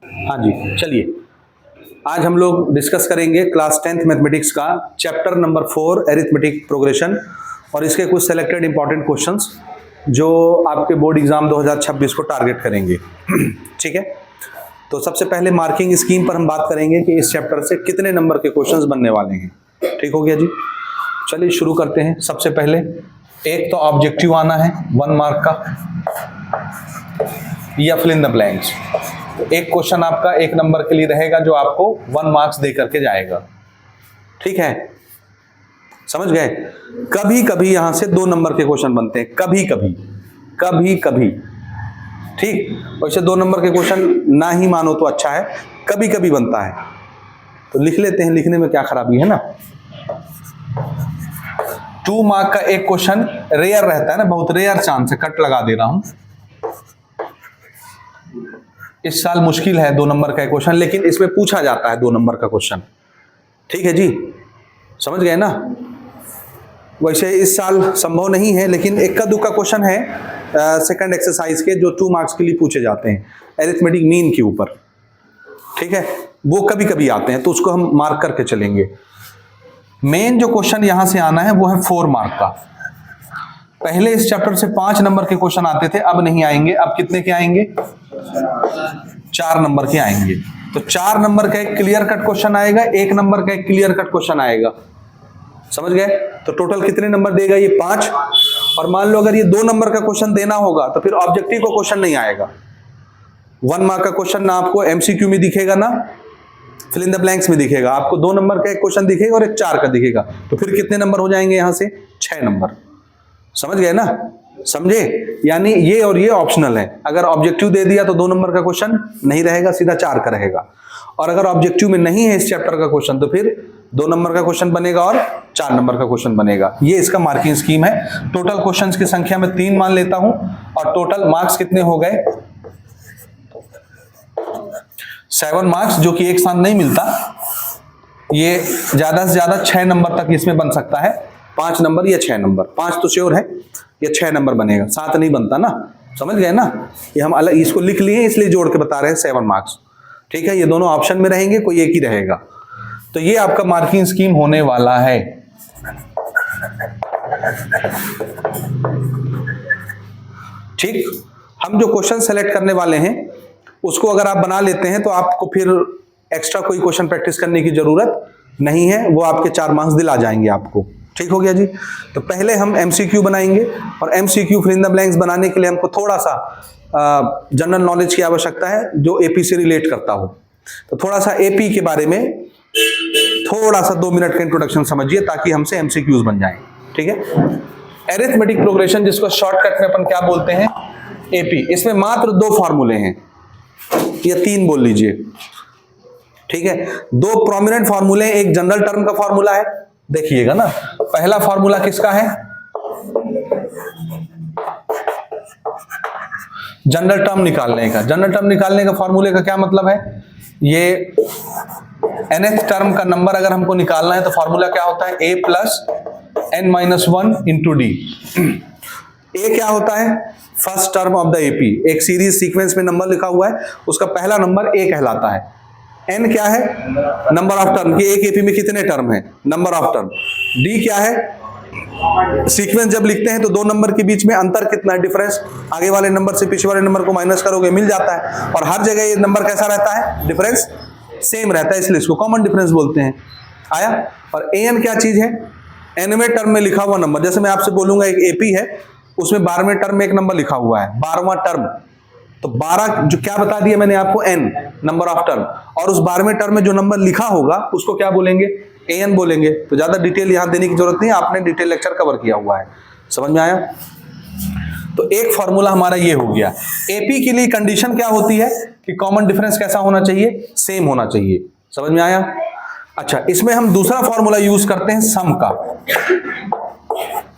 हाँ जी, चलिए आज हम लोग डिस्कस करेंगे क्लास 10th मैथमेटिक्स का चैप्टर नंबर 4 एरिथमेटिक प्रोग्रेशन और इसके कुछ सेलेक्टेड इंपॉर्टेंट क्वेश्चंस जो आपके बोर्ड एग्जाम 2026 को टारगेट करेंगे। ठीक है, तो सबसे पहले मार्किंग स्कीम पर हम बात करेंगे कि इस चैप्टर से कितने नंबर के क्वेश्चंस बनने वाले हैं। ठीक हो गया जी, चलिए शुरू करते हैं। सबसे पहले एक तो ऑब्जेक्टिव आना है 1 मार्क का या फिल इन द ब्लैंक्स। एक क्वेश्चन आपका 1 नंबर के लिए रहेगा जो आपको 1 मार्क्स दे करके जाएगा। ठीक है, समझ गए। कभी कभी यहां से 2 नंबर के क्वेश्चन बनते हैं, कभी कभी। ठीक, वैसे 2 नंबर के क्वेश्चन ना ही मानो तो अच्छा है, कभी कभी बनता है तो लिख लेते हैं, लिखने में क्या खराबी है ना। 2 मार्क का एक क्वेश्चन रेयर रहता है ना, बहुत रेयर चांस है, कट लगा दे रहा हूं। इस साल मुश्किल है 2 नंबर का क्वेश्चन, लेकिन इसमें पूछा जाता है 2 नंबर का क्वेश्चन। ठीक है जी, समझ गए ना। वैसे इस साल संभव नहीं है, लेकिन इक्का दुक्का क्वेश्चन है सेकंड एक्सरसाइज के जो 2 मार्क्स के लिए पूछे जाते हैं एरिथमेटिक मीन के ऊपर। ठीक है, वो कभी कभी आते हैं तो उसको हम मार्क करके चलेंगे। मेन जो क्वेश्चन यहां से आना है वो है 4 मार्क का। पहले इस चैप्टर से 5 नंबर के क्वेश्चन आते थे, अब नहीं आएंगे। अब कितने के आएंगे? 4 नंबर के आएंगे। तो 4 नंबर का एक क्लियर कट क्वेश्चन आएगा, 1 नंबर का एक क्लियर कट क्वेश्चन आएगा। समझ गए। तो टोटल कितने नंबर देगा ये? 5। और मान लो अगर ये 2 नंबर का क्वेश्चन देना होगा तो फिर ऑब्जेक्टिव को क्वेश्चन नहीं आएगा। 1 मार्क का क्वेश्चन ना आपको एमसीक्यू में दिखेगा ना फिल इन द ब्लैंक्स में दिखेगा। आपको 2 नंबर का एक क्वेश्चन दिखेगा और एक 4 का दिखेगा। तो फिर कितने नंबर हो जाएंगे यहां से? 6 नंबर। समझ गए ना, समझे। यानी ये और ये ऑप्शनल है। अगर ऑब्जेक्टिव दे दिया तो 2 नंबर का क्वेश्चन नहीं रहेगा, सीधा 4 का रहेगा। और अगर ऑब्जेक्टिव में नहीं है इस चैप्टर का क्वेश्चन तो फिर 2 नंबर का क्वेश्चन बनेगा और 4 नंबर का क्वेश्चन बनेगा। ये इसका मार्किंग स्कीम है। टोटल क्वेश्चंस की संख्या में 3 मान लेता हूं और टोटल मार्क्स कितने हो गए? 7 मार्क्स, जो कि एक साथ नहीं मिलता। ये ज्यादा से ज्यादा 6 नंबर तक इसमें बन सकता है। 5 नंबर या 6 नंबर, 5 तो श्योर है, या 6 नंबर बनेगा, 7 नहीं बनता ना। समझ गए ना। ये हम अलग इसको लिख लिए इसलिए जोड़ के बता रहे हैं 7 मार्क्स। ठीक है, ये दोनों ऑप्शन में रहेंगे, कोई एक ही रहेगा। तो ये आपका मार्किंग स्कीम होने वाला है। ठीक, हम जो क्वेश्चन सेलेक्ट करने वाले हैं उसको अगर आप बना लेते हैं तो आपको फिर एक्स्ट्रा कोई क्वेश्चन प्रैक्टिस करने की जरूरत नहीं है, वो आपके 4 मार्क्स दिला जाएंगे आपको। ठीक हो गया जी। तो पहले हम एमसीक्यू बनाएंगे और MCQ fill in the blanks बनाने के लिए हमको थोड़ा सा जनरल नॉलेज की आवश्यकता है जो एपी से रिलेट करता हो। तो थोड़ा सा एपी के बारे में थोड़ा सा 2 मिनट का इंट्रोडक्शन समझिए ताकि हमसे एमसीक्यूज बन जाएं। ठीक है, एरिथमेटिक प्रोग्रेशन जिसको शॉर्टकट में अपन क्या बोलते हैं? एपी। इसमें मात्र 2 फॉर्मूले हैं या 3 बोल लीजिए। ठीक है, 2 प्रोमिनेंट फॉर्मूले। एक जनरल टर्म का फॉर्मूला है, देखिएगा ना। पहला फॉर्मूला किसका है? जनरल टर्म निकालने का। जनरल टर्म निकालने का फॉर्मूले का क्या मतलब है? ये nth टर्म का नंबर अगर हमको निकालना है तो फॉर्मूला क्या होता है? a plus n minus 1 into D. A क्या होता है? First term of the AP. एक सीरीज सीक्वेंस में नंबर लिखा हुआ है, उसका पहला नंबर ए कहलाता है। n क्या है? नंबर ऑफ टर्म, कि एक एपी में कितने टर्म है, नंबर ऑफ टर्म। d क्या है? सीक्वेंस जब लिखते हैं तो 2 नंबर के बीच में अंतर कितना है, डिफरेंस। आगे वाले नंबर से पीछे वाले नंबर को माइनस करोगे मिल जाता है। और हर जगह ये नंबर कैसा रहता है? डिफरेंस सेम रहता है, इसलिए इसको कॉमन डिफरेंस बोलते हैं। आया। और an क्या चीज है? nवें टर्म में लिखा हुआ नंबर। जैसे मैं आपसे बोलूंगा एक एपी है, उसमें 12वें टर्म में एक नंबर लिखा हुआ है, 12वां टर्म। तो 12 जो क्या बता दिया मैंने आपको? n, number of term. और उस 12वें टर्म में जो नंबर लिखा होगा उसको क्या बोलेंगे? an बोलेंगे। तो ज्यादा डिटेल यहां देने की जरूरत नहीं, आपने डिटेल लेक्चर कवर किया हुआ है। समझ में आया। तो एक फॉर्मूला हमारा ये हो गया। एपी के लिए कंडीशन क्या होती है कि कॉमन डिफरेंस कैसा होना चाहिए? सेम होना चाहिए। समझ में आया। अच्छा, इसमें हम दूसरा फॉर्मूला यूज करते हैं सम का,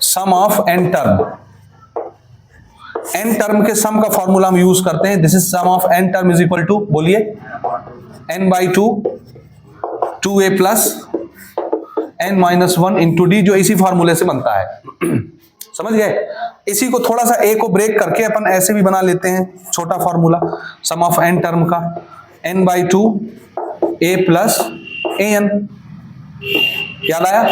sum of n term. n term के सम का फॉर्मूला हम यूज करते हैं। This is sum of n term is equal to, बोलिए, n/2 2a plus n minus 1 into D, जो इसी फॉर्मूले से बनता है। समझ गए। इसी को थोड़ा सा ए को ब्रेक करके अपन ऐसे भी बना लेते हैं, छोटा formula some of n term का। n/2 a plus an। याद आया?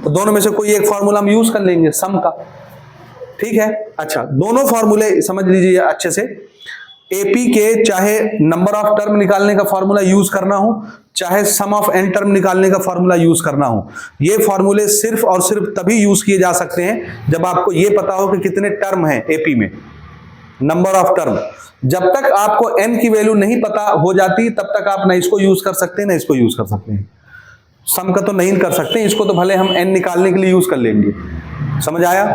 तो दोनों में से कोई एक फॉर्मूला हम यूज कर लेंगे सम का, ठीक है। अच्छा, दोनों फॉर्मूले समझ लीजिए अच्छे से। एपी के चाहे नंबर ऑफ टर्म निकालने का फॉर्मूला यूज करना हो, चाहे सम ऑफ एन टर्म निकालने का फॉर्मूला यूज करना हो, ये फॉर्मूले सिर्फ और सिर्फ तभी यूज किए जा सकते हैं जब आपको ये पता हो कि कितने टर्म है एपी में, नंबर ऑफ टर्म। जब तक आपको एन की वैल्यू नहीं पता हो जाती तब तक आप ना इसको यूज कर सकते हैं ना इसको यूज कर सकते हैं। सम का तो नहीं कर सकते, इसको तो भले हम एन निकालने के लिए यूज कर लेंगे। समझ आया?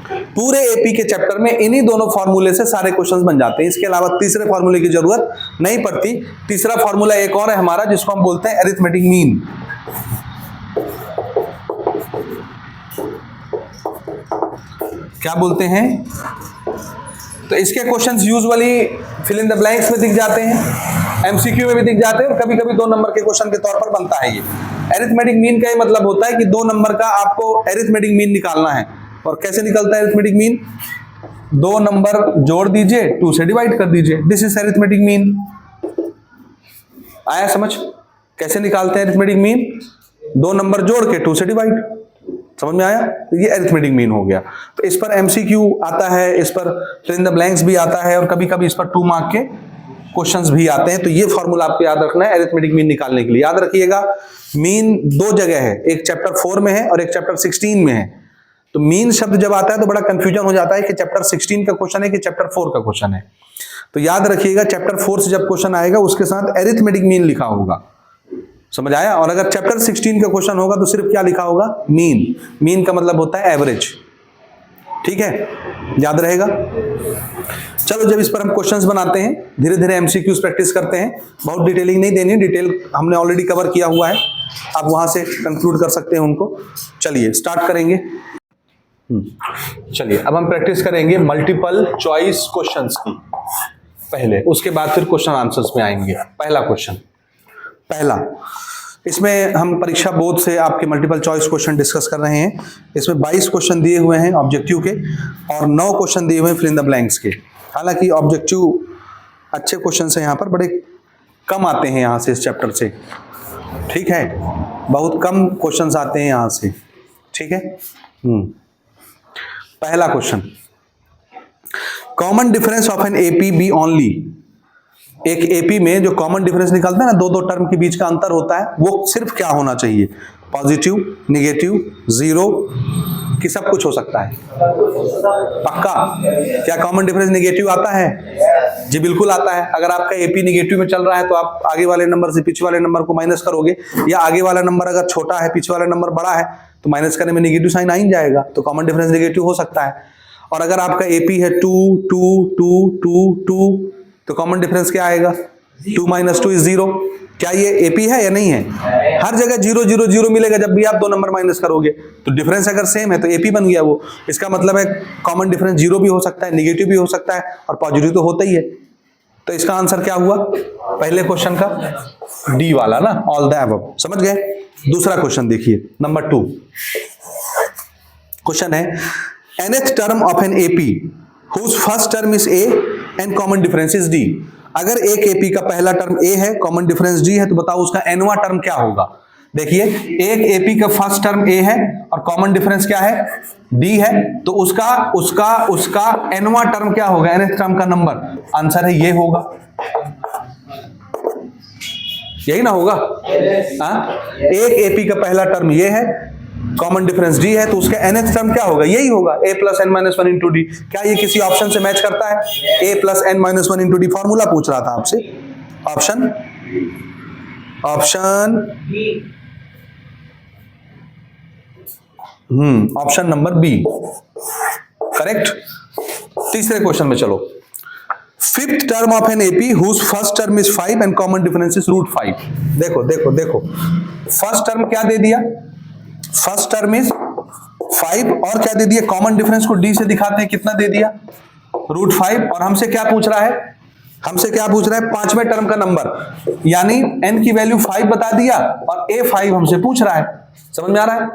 पूरे एपी के चैप्टर में इन्हीं दोनों फॉर्मूले से सारे क्वेश्चंस बन जाते हैं, इसके अलावा तीसरे फॉर्मूले की जरूरत नहीं पड़ती। तीसरा फॉर्मूला एक और है हमारा जिसको हम बोलते हैं अरिथमेटिक मीन। क्या बोलते हैं? तो इसके questions usually fill in the blanks में दिख जाते हैं, एमसीक्यू में भी दिख जाते हैं और कभी कभी 2 नंबर के क्वेश्चन के तौर पर बनता है ये। अरिथमेटिक मीन का ये मतलब होता है कि 2 नंबर का आपको अरिथमेटिक मीन निकालना है। और कैसे निकलता है अरिथमेटिक मीन? 2 नंबर जोड़ दीजिए, 2 से डिवाइड कर दीजिए, दिस इज अरिथमेटिक मीन। आया समझ? कैसे निकालते हैं अरिथमेटिक मीन? 2 नंबर जोड़ के 2 से डिवाइड। समझ में आया? ये अरिथमेटिक मीन हो गया। तो इस पर एमसीक्यू आता है, इस पर फिल इन द ब्लैंक्स भी आता है और कभी कभी इस पर 2 मार्क के क्वेश्चंस भी आते हैं। तो ये फॉर्मूला आपको याद रखना है अरिथमेटिक मीन निकालने के लिए। याद रखिएगा, मीन 2 जगह है, एक चैप्टर 4 में है और एक चैप्टर 16 में है। तो मीन शब्द जब आता है तो बड़ा कंफ्यूजन हो जाता है कि चैप्टर 16 का क्वेश्चन है कि चैप्टर 4 का क्वेश्चन है। तो याद रखिएगा, चैप्टर 4 से जब क्वेश्चन आएगा उसके साथ अरिथमेटिक मीन लिखा होगा। समझ आया? और अगर चैप्टर 16 का क्वेश्चन होगा तो सिर्फ क्या लिखा होगा? मीन। मीन का मतलब होता है एवरेज। ठीक है, याद रहेगा। चलो, जब इस पर हम क्वेश्चंस बनाते हैं, धीरे धीरे एमसीक्यूज प्रैक्टिस करते हैं। बहुत डिटेलिंग नहीं देनी, डिटेल हमने ऑलरेडी कवर किया हुआ है, आप वहां से कंक्लूड कर सकते हैं उनको। चलिए स्टार्ट करेंगे। चलिए अब हम प्रैक्टिस करेंगे मल्टीपल चॉइस क्वेश्चंस की पहले, उसके बाद फिर क्वेश्चन आंसर्स में आएंगे। पहला क्वेश्चन, पहला, इसमें हम परीक्षा बोर्ड से आपके मल्टीपल चॉइस क्वेश्चन डिस्कस कर रहे हैं। इसमें 22 क्वेश्चन दिए हुए हैं ऑब्जेक्टिव के और 9 क्वेश्चन दिए हुए हैं फिल इन द ब्लैंक्स के। हालांकि ऑब्जेक्टिव अच्छे क्वेश्चन से यहाँ पर बड़े कम आते हैं यहाँ से, इस चैप्टर से। ठीक है, बहुत कम क्वेश्चन आते हैं यहाँ से। ठीक है। पहला question, common difference of an AP be only. एक एपी में जो कॉमन डिफरेंस निकलता है ना, 2 टर्म के बीच का अंतर होता है, वो सिर्फ क्या होना चाहिए? पॉजिटिव, निगेटिव, जीरो कि सब कुछ हो सकता है? पक्का? क्या कॉमन डिफरेंस निगेटिव आता है? जी बिल्कुल आता है। अगर आपका एपी निगेटिव में चल रहा है तो आप आगे वाले नंबर से पीछे वाले नंबर को माइनस करोगे, या आगे वाला नंबर अगर छोटा है पीछे वाला नंबर बड़ा है तो माइनस करने में निगेटिव साइन आ ही जाएगा, तो कॉमन डिफरेंस निगेटिव हो सकता है। और अगर आपका एपी है 2 2 2 2 2 तो कॉमन डिफरेंस क्या आएगा? 2 - 2 = 0। क्या ये एपी है या नहीं है? हर जगह 0 0 0 मिलेगा जब भी आप 2 नंबर माइनस करोगे। तो डिफरेंस अगर सेम है तो एपी बन गया वो। इसका मतलब है कॉमन डिफरेंस 0 भी हो सकता है, निगेटिव भी हो सकता है और पॉजिटिव तो होता ही है। तो इसका आंसर क्या हुआ पहले क्वेश्चन का? डी वाला ना, ऑल द अबव। समझ गए? दूसरा क्वेश्चन देखिए, नंबर 2। क्वेश्चन है, nth term of an AP whose first term is a and common difference is d। अगर एक एपी का पहला टर्म a है, कॉमन डिफरेंस d है, तो बताओ उसका nवां टर्म क्या होगा? देखिए, एक एपी का फर्स्ट टर्म a है और कॉमन डिफरेंस क्या है? d है, तो उसका nवां टर्म क्या होगा? nth टर्म का नंबर। आंसर है ये होगा, यही ना होगा? एक एपी का पहला टर्म ये है, कॉमन डिफरेंस d है, तो उसका nth टर्म क्या होगा? यही होगा, a + n - 1 × d। क्या ये किसी ऑप्शन से मैच करता है? a + n - 1 × d फॉर्मूला पूछ रहा था आपसे। Option option number B correct. तीसरे क्वेश्चन में चलो, 5th term of an AP whose first term is 5 and common difference is √5। देखो देखो देखो, फर्स्ट टर्म क्या दे दिया? फर्स्ट टर्म इज 5 और क्या दे दिया? कॉमन डिफरेंस को d से दिखाते हैं, कितना दे दिया? √5। और हमसे क्या पूछ रहा है? हमसे क्या पूछ रहा है? 5वें टर्म का नंबर, यानी n की वैल्यू 5 बता दिया और a 5 हमसे पूछ रहा है। समझ में आ रहा है?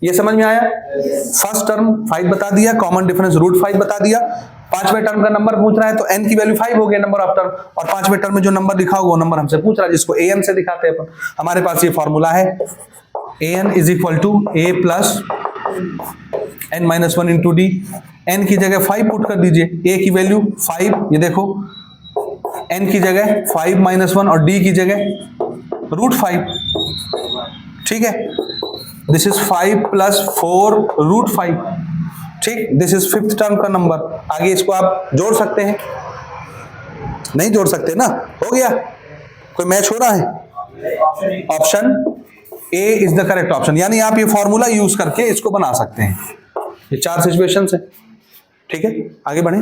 ये समझ में आया? फर्स्ट टर्म 5 बता दिया, कॉमन डिफरेंस √5 बता दिया। पांचवें टर्म का नंबर पूछ रहा है तो n की वैल्यू 5 हो गया, नंबर ऑफ टर्म, और पांचवें टर्म में जो नंबर लिखा होगा वो नंबर हमसे पूछ रहा है, जिसको an से दिखाते हैं अपन। हमारे पास ये फॉर्मूला है, an = a + n-1 × d। n की जगह 5 पुट कर दीजिए, a की वैल्यू 5, ये देखो, n की जगह 5 - 1 और d की जगह √5, ठीक है। दिस इज 5 + 4 √5, ठीक। दिस इज 5th टर्म का नंबर। आगे इसको आप जोड़ सकते हैं, नहीं जोड़ सकते ना, हो गया। कोई मैच हो रहा है? Option A is the correct option. यानी आप ये फॉर्मूला यूज करके इसको बना सकते हैं। ये 4 सिचुएशंस है, ठीक है। आगे बढ़े,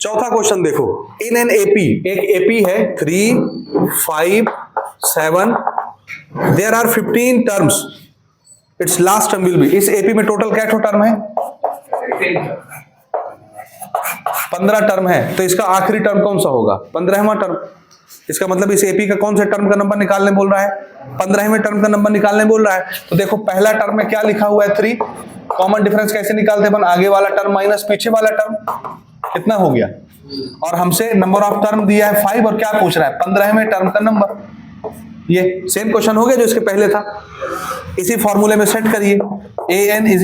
चौथा क्वेश्चन देखो। इन एन एपी, एक एपी है 3, 5, 7, there are 15 terms, it's last term will be. इस एपी में टोटल क्या टर्म है? 15 टर्म है, तो इसका आखिरी टर्म कौन सा होगा? 15वां टर्म। इसका मतलब इस एपी का कौन से टर्म का नंबर निकालने बोल रहा है? 15वें टर्म का नंबर निकालने बोल रहा है। तो देखो पहला टर्म में क्या लिखा हुआ है? 3। कॉमन डिफरेंस कैसे निकालते हैं? आगे वाला टर्म माइनस पीछे वाला टर्म, कितना हो गया? और हमसे नंबर ऑफ टर्म दिया है 5, और क्या पूछ रहा है? 15वें टर्म का नंबर। ये सेम क्वेश्चन हो गया जो इसके पहले था। इसी फॉर्मूले में सेट करिए, an =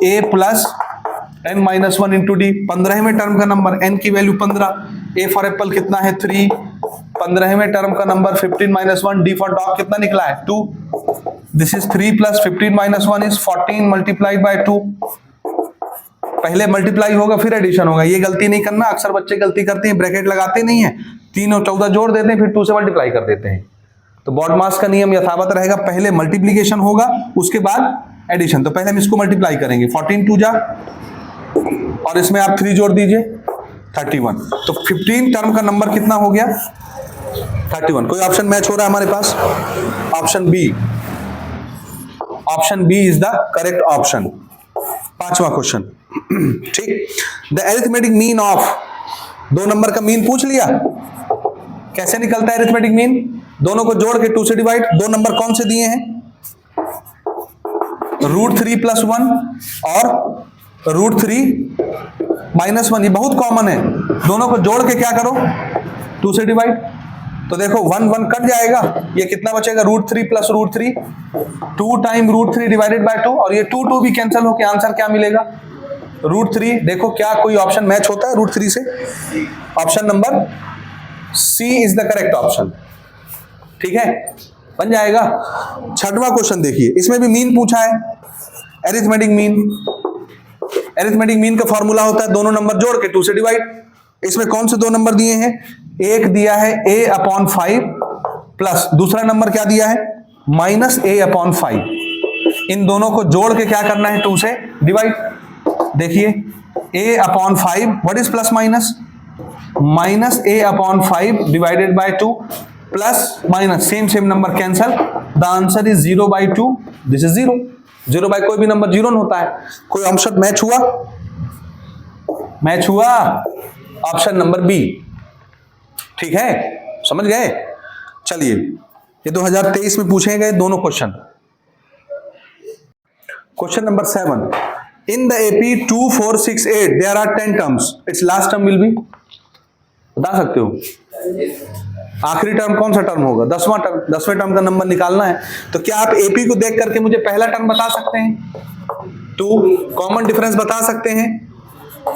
a + n-1 × d। 15वें term का नंबर, n की वैल्यू 15, a फॉर एप्पल कितना है? 3। 15वें टर्म का नंबर 15 - 1, d फॉर डॉग कितना निकला है? 2। This is 3 + 15 - 1 is 14 × 2। पहले मल्टीप्लाई होगा फिर एडिशन होगा, ये गलती नहीं करना। अक्सर बच्चे गलती करते हैं, ब्रैकेट लगाते नहीं है, 3 और 14 जोड़ देते हैं, फिर 2 से मल्टीप्लाई कर देते हैं। तो बॉडमास का नियम यथावत रहेगा, पहले मल्टीप्लीकेशन होगा उसके बाद एडिशन। तो पहले हम इसको मल्टीप्लाई करेंगे, 14 2 जा, और इसमें आप 3 जोड़ दीजिए, 31। तो 15 टर्म का नंबर कितना हो गया? 31। कोई ऑप्शन मैच हो रहा है हमारे पास? Option B, option B is the correct option. पांचवा क्वेश्चन, ठीक। The arithmetic mean of, 2 number का मीन पूछ लिया, कैसे निकलता है अरिथमेटिक मीन? दोनों को जोड़ के 2 से डिवाइड। 2 नंबर कौन से दिए हैं? √3 + 1 और √3 - 1। ये बहुत कॉमन है, दोनों को जोड़ के क्या करो? 2 से डिवाइड। तो देखो 1 1 कट जाएगा, ये कितना बचेगा? √3 + √3, 2 टाइम √3 डिवाइडेड बाय 2, और ये 2 2 भी कैंसिल होकर आंसर क्या मिलेगा? √3। देखो क्या कोई ऑप्शन मैच होता है √3 से? Option number C is the correct option, ठीक है, बन जाएगा। 6वां क्वेश्चन देखिए, इसमें भी मीन पूछा है, अरिथमेटिक मीन। अरिथमेटिक मीन का फॉर्मूला होता है दोनों नंबर जोड़ के 2 से डिवाइड। इसमें कौन से 2 नंबर दिए हैं? एक दिया है a/5 प्लस दूसरा नंबर क्या दिया है? -a/5। इन दोनों को जोड़ के क्या करना है? 2 से डिवाइड। देखिए a/5, what is plus minus? -a/5 divided by 2 plus minus, same number cancel. The answer is 0/2। This is 0। 0 by कोई भी नंबर 0 होता है। कोई ऑप्शन मैच हुआ? मैच हुआ, ऑप्शन नंबर बी, ठीक है, समझ गए? चलिए, ये 2023 में पूछे गए दोनों question. Question number 7, in the AP 2 4 6 8 there are 10 terms, it's last term will be. बता सकते हो आखिरी टर्म कौन सा टर्म होगा? 10वां टर्म। 10वें टर्म का नंबर निकालना है। तो क्या आप एपी को देख करके मुझे पहला टर्म बता सकते हैं? 2। कॉमन डिफरेंस बता सकते हैं?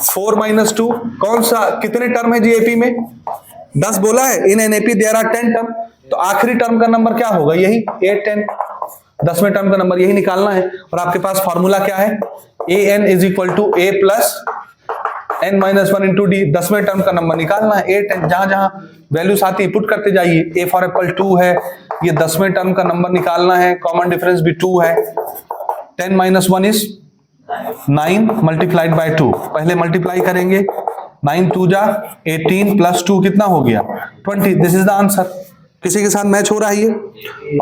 4 - 2। कौन सा, कितने टर्म है जी एपी में? 10 बोला है। In an AP there are 10 term, तो आखिरी टर्म का नंबर क्या होगा? यही 8 10। 10वें टर्म का नंबर यही निकालना है। और आपके पास फॉर्मूला क्या है? an = a + n-1 × d। 10वें टर्म का नंबर निकालना है। 8 10, जहां जहां वैल्यूज आती है पुट करते जाइए। a फॉर एप्पल 2 है, ये 10वें टर्म का नंबर निकालना है। कॉमन डिफरेंस भी 2 है। 10 - 1 इज 9 मल्टीप्लाइड बाय 2। पहले मल्टीप्लाई करेंगे, 9 2 जा 18 + 2 कितना हो गया? 20। This is the answer. किसी के साथ मैच हो रहा है ये?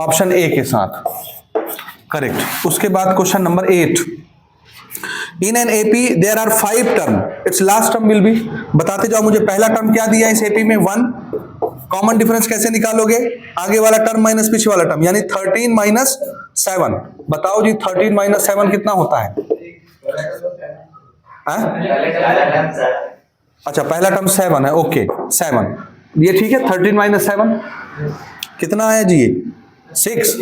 ऑप्शन ए के साथ, करेक्ट। उसके बाद question number 8, in an AP there are 5 term, it's last term will be. बताते जाओ मुझे, पहला टर्म क्या दिया है इस एपी में? 1। कॉमन डिफरेंस कैसे निकालोगे? आगे वाला टर्म माइनस पीछे वाला टर्म, यानी 13 - 7। बताओ जी 13 माइनस 7 कितना होता है? अच्छा पहला टर्म 7 है, ओके 7 ये ठीक है। 13 माइनस 7 कितना है जी? 6।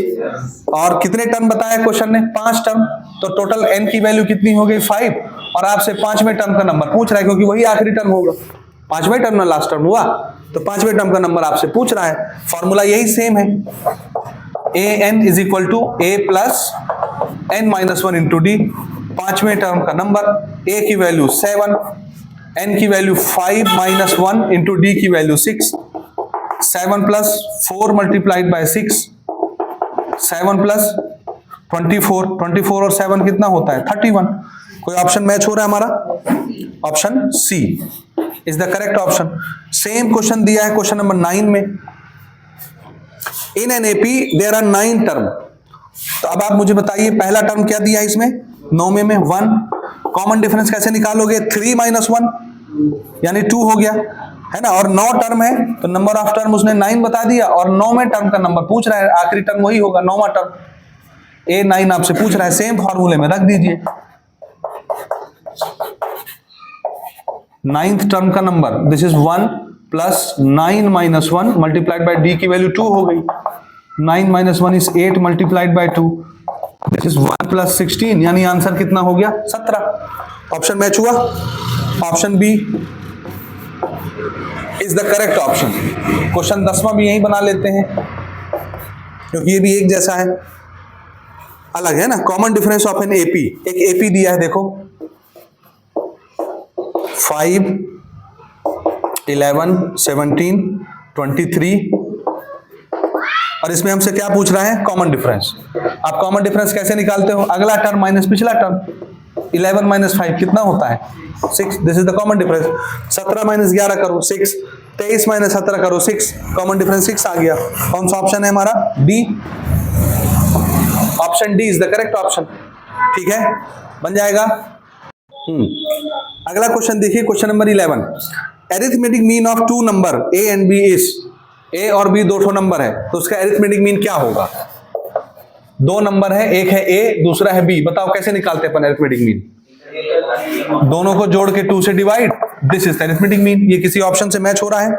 और कितने टर्म बताया क्वेश्चन ने? 5 टर्म। तो टोटल n की वैल्यू कितनी हो गई? 5। और आपसे 5वें टर्म का नंबर पूछ रहा है, क्योंकि वही आखिरी टर्म होगा। 5वें टर्म ना लास्ट टर्म हुआ, तो 5वें टर्म का नंबर आपसे पूछ रहा है। फॉर्मूला यही सेम है, an is equal to a plus n minus 1 into D. 5वें टर्म का नंबर, a की वैल्यू 7, n की वैल्यू 5 माइनस 1 इंटू डी की value 6। 7 plus 4 multiplied by 6, 7 plus 24, 24 और 7 कितना होता है? 31। कोई ऑप्शन मैच हो रहा है हमारा? Option C is the correct option. Same question दिया है क्वेश्चन नंबर 9 में। In an AP there are 9 term. तो अब आप मुझे बताइए पहला टर्म क्या दिया है इसमें? 9 में 1। कॉमन डिफरेंस कैसे निकालोगे? 3 माइनस 1 यानी 2 हो गया, है ना। और 9 टर्म है तो नंबर ऑफ टर्म उसने 9 बता दिया, और 9वें टर्म का नंबर पूछ रहा है, आखिरी टर्म वही होगा 9वां टर्म। A9 आपसे पूछ रहा है, सेम फॉर्मूले में रख दीजिए। 9th टर्म का number, this is 1 plus 9 minus 1 multiplied by D की वैल्यू 2 हो गई। 9 minus 1 is 8 multiplied by 2, this is 1 plus 16, यानी आंसर कितना हो गया? 17। ऑप्शन मैच हुआ। Option B is the correct option. Question 10वां भी यही बना लेते हैं, क्योंकि ये भी एक जैसा है, अलग है ना। Common difference of an AP, एक एपी दिया है देखो 5, 11, 17, 23, और इसमें हमसे क्या पूछ रहा है? Common difference. आप कॉमन डिफरेंस कैसे निकालते हो? अगला टर्म माइनस पिछला टर्म। 11 माइनस 5 कितना होता है? 6। This is the common difference. 17 minus 11 करो 6, 23 माइनस 17 करो 6, कॉमन डिफरेंस 6 आ गया। कौन सा ऑप्शन है हमारा? D. Option D is the correct option. ठीक है, बन जाएगा। अगला क्वेश्चन देखिए, question number 11। Arithmetic mean of 2 number A and B is, A और बी 2 नंबर है, तो उसका एरिथमेटिक मीन क्या होगा? 2 नंबर है, एक है ए दूसरा है बी, बताओ कैसे निकालते हैं अपन एरिथमेटिक मीन? दोनों को जोड़ के 2 से divide, this is arithmetic mean. ये किसी ऑप्शन से मैच हो रहा है?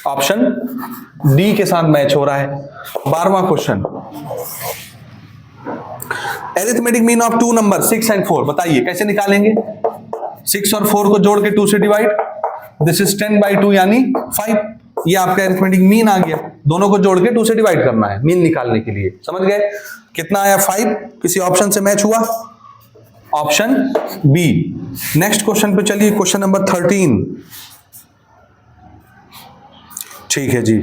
ऑप्शन डी के साथ मैच हो रहा है। 12वां question, arithmetic mean of 2 number 6 and 4, बताइए कैसे निकालेंगे? 6 और 4 को जोड़ के 2 से डिवाइड, दिस इज 10/2 यानी 5। ये आपका एरिथमेटिक मीन आ गया। दोनों को जोड़ के 2 से डिवाइड करना है मीन निकालने के लिए, समझ गए? कितना आया? 5। किसी ऑप्शन से मैच हुआ? Option B. नेक्स्ट क्वेश्चन पे चलिए, क्वेश्चन नंबर 13। ठीक है जी,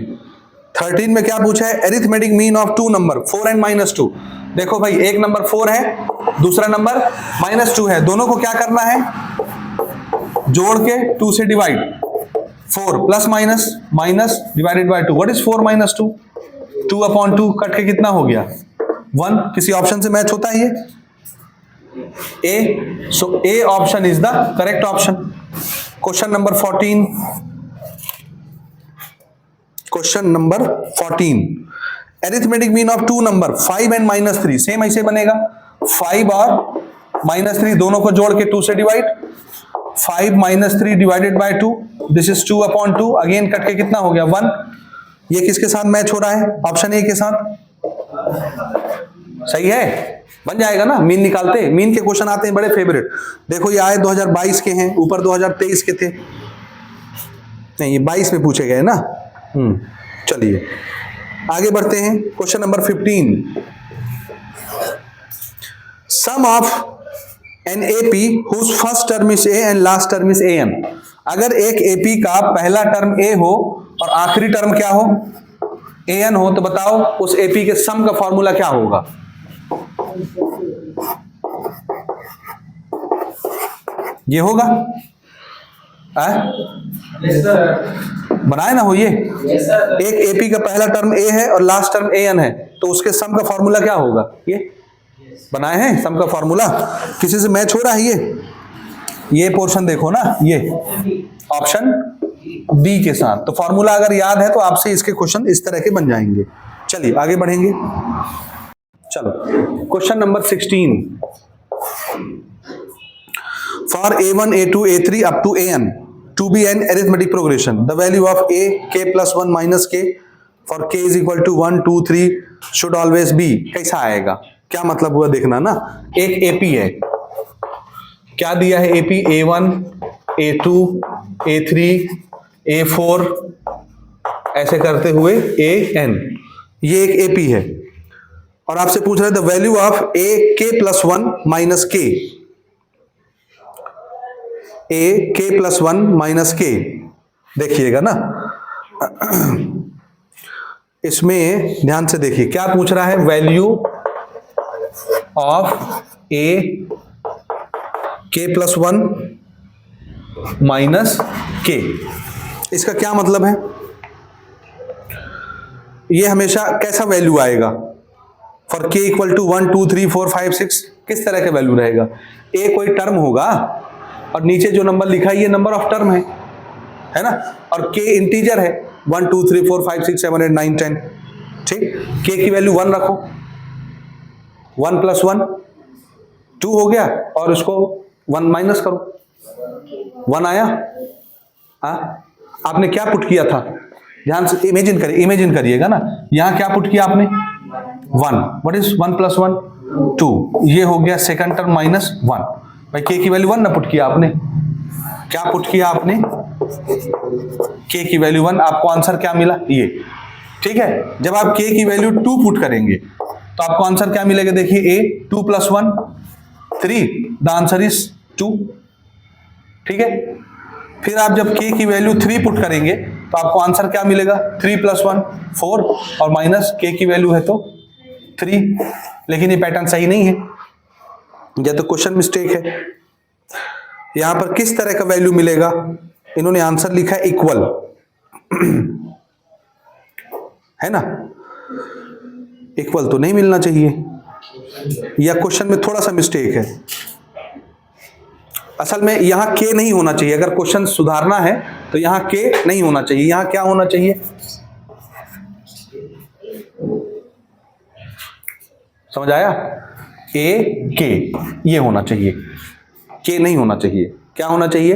13 में क्या पूछा है? Arithmetic mean of 2 number 4 and -2। देखो भाई, एक नंबर 4 है, दूसरा नंबर -2 है, दोनों को क्या करना है? जोड़ के 2 से divide. 4 plus minus minus divided by 2, what is 4 minus 2? 2/2 cut के कितना हो गया? 1। किसी ऑप्शन से मैच होता है ये? A. So A option is the correct option. Question number 14। Question number 14, arithmetic mean of 2 number 5 and -3। Same ऐसे बनेगा, 5 और -3 दोनों को जोड़ के 2 से divide. 5 - 3 divided by 2, this is 2/2, again cut के कितना हो गया? 1। ये किसके साथ मैच हो रहा है? ऑप्शन ए के साथ। सही है, बन जाएगा ना। मीन निकालते, मीन के क्वेश्चन आते हैं बड़े फेवरेट। देखो ये आए 2022 के हैं, ऊपर 2023 के थे, नहीं ये 22 में पूछे गए ना। चलिए आगे बढ़ते हैं, question number 15। Sum of an AP whose first term is a and last term is n. अगर एक एपी का पहला टर्म ए हो और आखिरी टर्म क्या हो? एन हो, तो बताओ उस एपी के सम का फॉर्मूला क्या होगा? ये होगा, बनाए ना हो ये। एक एपी का पहला टर्म ए है और लास्ट टर्म एन है, तो उसके सम का फॉर्मूला क्या होगा? ये बनाए हैं सम का फॉर्मूला। किसी से मैच हो रहा है ये पोर्शन देखो ना, ये ऑप्शन डी के साथ। तो फॉर्मूला अगर याद है तो आपसे इसके क्वेश्चन इस तरह के बन जाएंगे। चलिए आगे बढ़ेंगे। चलो question number 16, for A1 A2 A3 up to AN to be an arithmetic progression, the value of a k plus 1 minus k for k is equal to 1 2 3 should always be, कैसा आएगा, क्या मतलब हुआ देखना ना। एक AP है, क्या दिया है AP, A1 A2 A3 A4 ऐसे करते हुए AN, ये एक AP है और आपसे पूछ रहा है the value of a k plus 1 minus k, a k plus 1 minus k, देखिएगा ना इसमें ध्यान से देखिए क्या पूछ रहा है, value of a k plus 1 minus k, इसका क्या मतलब है, ये हमेशा कैसा वैल्यू आएगा, फॉर k इक्वल टू 1 2 3 4 5 6, किस तरह का वैल्यू रहेगा, a कोई टर्म होगा और नीचे जो नंबर लिखा है ये नंबर ऑफ टर्म है ना, और k इंटीजर है 1 2 3 4 5 6 7 8 9 10, ठीक, k की वैल्यू 1 रखो, 1 प्लस 1 2 हो गया और उसको 1 माइनस करो, 1 आया। आपने क्या पुट किया था, ध्यान से इमेजिन करिएगा ना, यहां क्या पुट किया आपने 1, व्हाट इज 1 प्लस 1 2, ये हो गया सेकंड टर्म माइनस 1, भाई k की वैल्यू 1 ना पुट किया आपने, क्या पुट किया आपने, k की वैल्यू 1, आपको आंसर क्या मिला ये, ठीक है। जब आप k की वैल्यू 2 पुट करेंगे तो आपको आंसर क्या मिलेगा, देखिए a 2 plus 1 3, the answer is 2, ठीक है। फिर आप जब k की वैल्यू 3 पुट करेंगे तो आपको आंसर क्या मिलेगा, 3 प्लस 1 4 और माइनस k की वैल्यू है तो 3, लेकिन ये पैटर्न सही नहीं है, या तो क्वेश्चन मिस्टेक है। यहां पर किस तरह का वैल्यू मिलेगा, इन्होंने आंसर लिखा है इक्वल है ना, इक्वल तो नहीं मिलना चाहिए, या क्वेश्चन में थोड़ा सा मिस्टेक है, असल में यहां k नहीं होना चाहिए, अगर क्वेश्चन सुधारना है तो यहां k नहीं होना चाहिए, यहां क्या होना चाहिए, समझ आया, a k ये होना चाहिए, k नहीं होना चाहिए, क्या होना चाहिए,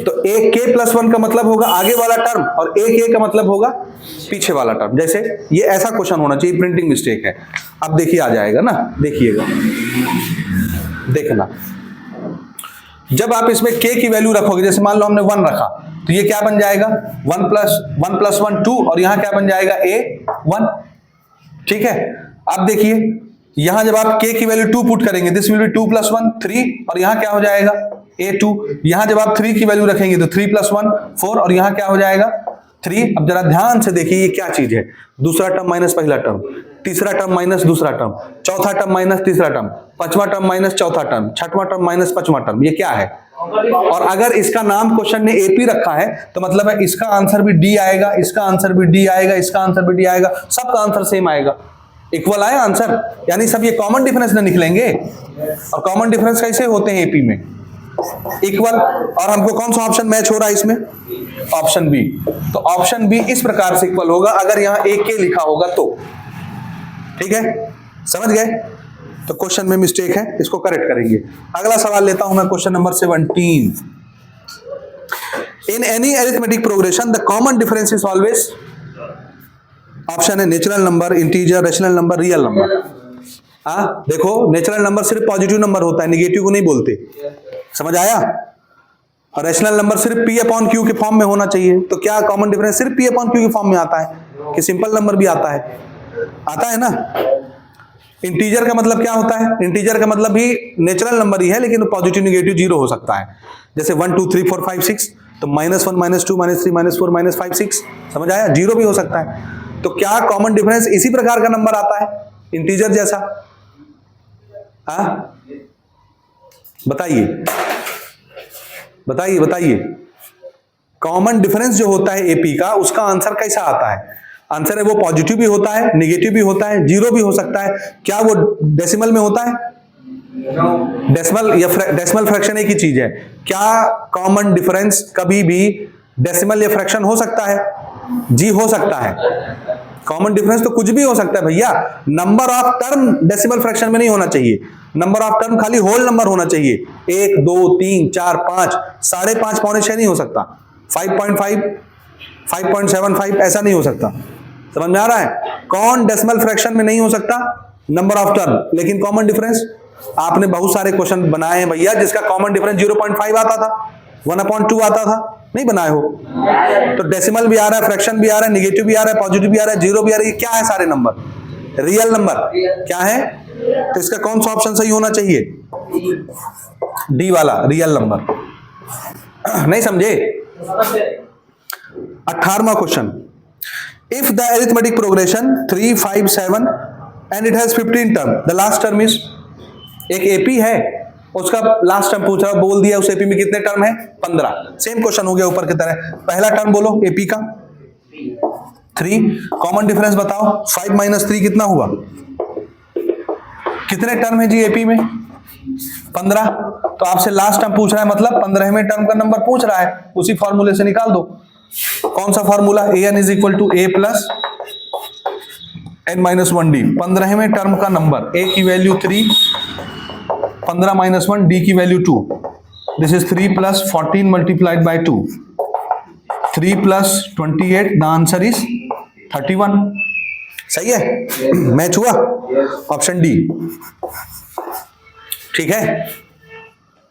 तो a k प्लस 1 का मतलब होगा आगे वाला टर्म और a k का मतलब होगा पीछे वाला टर्म, जैसे ये ऐसा क्वेश्चन होना चाहिए, प्रिंटिंग मिस्टेक है। अब देखिए आ जाएगा ना, देखिएगा, देखना जब आप इसमें k की वैल्यू रखोगे, जैसे मान लो हमने 1 रखा तो ये क्या बन जाएगा 1 प्लस 1 2, और यहां क्या बन जाएगा a 1, ठीक है। अब देखिए यहां जब आप k की वैल्यू 2 पुट करेंगे, दिस विल बी 2 प्लस 1 3, और यहां क्या हो जाएगा a2, यहां जब आप 3 की वैल्यू रखेंगे तो 3 प्लस 1 4, और यहां क्या हो जाएगा 3। अब जरा ध्यान से देखिए ये क्या चीज है, दूसरा टर्म माइनस पहला टर्म, तीसरा टर्म माइनस दूसरा टर्म, चौथा टर्म माइनस तीसरा टर्म, पांचवा टर्म माइनस चौथा टर्म, छठवां टर्म माइनस पांचवा टर्म, ये क्या है। और अगर इसका नाम क्वेश्चन ने एपी रखा है तो मतलब है इसका आंसर भी डी आएगा, इसका आंसर भी डी आएगा, इसका आंसर भी डी आएगा, सबका आंसर सेम आएगा, इक्वल आया आंसर, यानी सब ये कॉमन डिफरेंस ना निकलेंगे। और कॉमन डिफरेंस कैसे होते हैं एपी में, इक्वल। और हमको कौन सा ऑप्शन मैच हो रहा है इसमें, ऑप्शन बी। तो ऑप्शन बी इस प्रकार से इक्वल होगा अगर यहां ए के लिखा होगा तो, ठीक है, समझ गए। तो क्वेश्चन में मिस्टेक है, इसको करेक्ट करेंगे। अगला सवाल लेता हूं मैं, question number 17। In any arithmetic progression the common difference is always, option है natural number, integer, rational number, real number. देखो नेचुरल नंबर सिर्फ पॉजिटिव नंबर होता है, निगेटिव को नहीं बोलते, समझ आया। और रेशनल नंबर सिर्फ p अपॉन क्यू के फॉर्म में होना चाहिए। तो क्या कॉमन डिफरेंस सिर्फ p अपॉन क्यू के फॉर्म में आता है कि सिंपल नंबर भी आता है ना। इंटीजर का मतलब क्या होता है, इंटीजर का मतलब भी नेचुरल नंबर ही है लेकिन पॉजिटिव निगेटिव जीरो हो सकता है, जैसे 1 2 3 4 5 6, तो -1 -2 -3 -4 -5 6, समझ आया, जीरो भी हो सकता है। तो क्या कॉमन डिफरेंस इसी प्रकार का नंबर आता है इंटीजर जैसा, बताइए बताइए बताइए। कॉमन डिफरेंस जो होता है एपी का, उसका आंसर कैसा आता है, आंसर है वो पॉजिटिव भी होता है, नेगेटिव भी होता है, जीरो भी हो सकता है। क्या वो डेसिमल में होता है, डेसिमल या डेसिमल फ्रैक्शन एक ही चीज है। क्या कॉमन डिफरेंस कभी भी डेसिमल या फ्रैक्शन हो सकता है, जी हो सकता है। कॉमन डिफरेंस तो कुछ भी हो सकता है भैया, number of term decimal fraction में नहीं होना चाहिए, नंबर ऑफ टर्म खाली होल नंबर होना चाहिए। 1 2 3 4 5, 5.5 पौने 6 नहीं हो सकता, 5.5 5.75 ऐसा नहीं हो सकता। समझ में आ रहा है? कौन डेसिमल फ्रैक्शन में नहीं हो सकता? Number of term. लेकिन कॉमन डिफरेंस, आपने बहुत सारे क्वेश्चन बनाए हैं भैया जिसका कॉमन डिफरेंस 0.5 आता था, 1/2 आता था, नहीं बनाए हो? तो डेसिमल भी आ रहा है, फ्रैक्शन भी आ रहा है, निगेटिव भी आ रहा है, पॉजिटिव भी आ रहा है, जीरो भी आ रहा है, ये क्या है? सारे नंबर रियल नंबर क्या है? तो इसका कौन सा ऑप्शन सही होना चाहिए? डी वाला, रियल नंबर। नहीं समझे? 18वां question, if the arithmetic progression 3 5 7 and it has 15 term, the last term is, एक एपी है उसका लास्ट टर्म पूछा, बोल दिया उस एपी में कितने टर्म है? 15। सेम क्वेश्चन हो गया ऊपर की तरह। पहला टर्म बोलो एपी का 3, कॉमन डिफरेंस बताओ, 5 माइनस 3 कितना हुआ? कितने टर्म है जी एपी में? 15। तो आपसे लास्ट टर्म पूछ रहा है, मतलब 15वें टर्म का नंबर पूछ रहा है, उसी फॉर्मूले से निकाल दो। कौन सा formula? an is equal to a plus n minus 1d। 15वें टर्म का नंबर, a की वैल्यू 3, 15 माइनस 1, d की value 2, this is 3 plus 14 multiplied by 2, 3 plus 28, the answer is 31। सही है? मैच हुआ? Option D. ठीक है?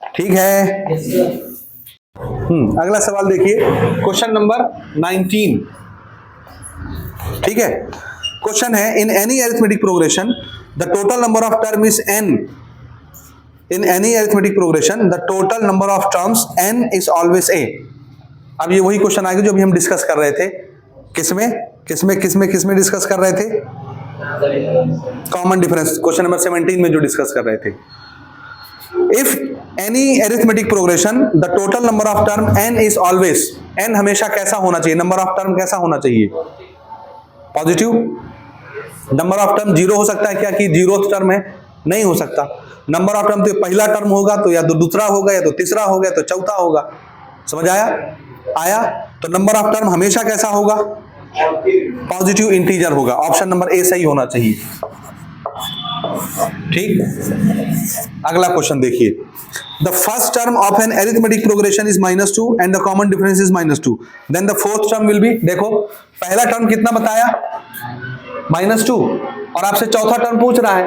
ठीक है। अगला सवाल देखिए, क्वेश्चन नंबर 19। ठीक है? क्वेश्चन है, इन any arithmetic progression the total number of term is n, in any arithmetic progression the total number of terms n is always a। अब ये वही क्वेश्चन आएगा जो अभी हम डिस्कस कर रहे थे। किसमें डिस्कस कर रहे थे? कॉमन डिफरेंस, क्वेश्चन नंबर 17 में जो डिस्कस कर रहे थे। If any arithmetic progression the total number of term n is always, n हमेशा कैसा होना चाहिए? नंबर ऑफ टर्म कैसा होना चाहिए? Positive. Number of term zero हो सकता है क्या कि जीरोथ टर्म है? नहीं हो सकता। नंबर ऑफ टर्म तो पहला टर्म होगा तो या तो दूसरा होगा या तो तीसरा होगा या तो चौथा होगा। समझ आया? तो नंबर ऑफ टर्म हमेशा कैसा होगा? पॉजिटिव इंटीजर होगा। ऑप्शन नंबर ए सही होना चाहिए। ठीक, अगला क्वेश्चन देखिए, the first term of an arithmetic progression is -2 and the common difference is -2, then the fourth term will be, देखो पहला टर्म कितना बताया? -2, और आपसे चौथा टर्म पूछ रहा है,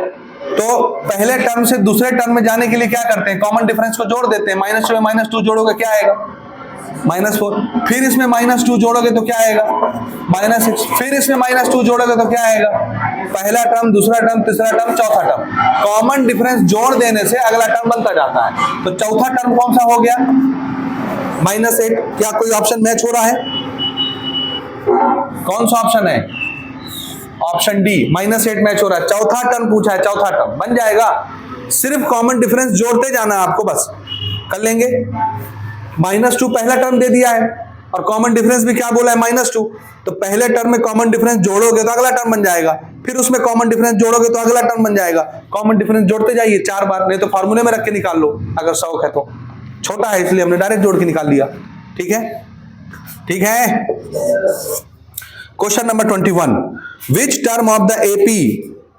तो पहले टर्म से दूसरे टर्म में जाने के लिए क्या करते हैं? कॉमन डिफरेंस को जोड़ देते हैं। -2 में -2 जोड़ोगे क्या आएगा? -4। फिर इसमें -2 जोड़ोगे तो क्या आएगा? -6। फिर इसमें -2 जोड़ोगे तो क्या आएगा? पहला टर्म, दूसरा टर्म, तीसरा टर्म, चौथा टर्म। कॉमन डिफरेंस जोड़ देने से अगला टर्म बनता जाता है। तो चौथा टर्म कौन सा हो गया? -8। क्या कोई ऑप्शन मैच हो रहा है? कौन सा ऑप्शन है? ऑप्शन डी, -8 मैच हो रहा है। चौथा टर्म पूछा है, चौथा टर्म बन जाएगा। सिर्फ कॉमन डिफरेंस जोड़ते जाना है आपको, बस कर लेंगे। -2 पहला टर्म दे दिया है और कॉमन डिफरेंस भी क्या बोला है? -2। तो पहले टर्म में कॉमन डिफरेंस जोड़ोगे तो अगला टर्म बन जाएगा, फिर उसमें कॉमन डिफरेंस जोड़ोगे तो अगला टर्म बन जाएगा। कॉमन डिफरेंस जोड़ते जाइए 4 बार, नहीं तो फार्मूले में रख के निकाल लो अगर शौक है तो। छोटा है इसलिए हमने डायरेक्ट जोड़ के निकाल लिया। ठीक है? ठीक है। Question number 21, which term of the AP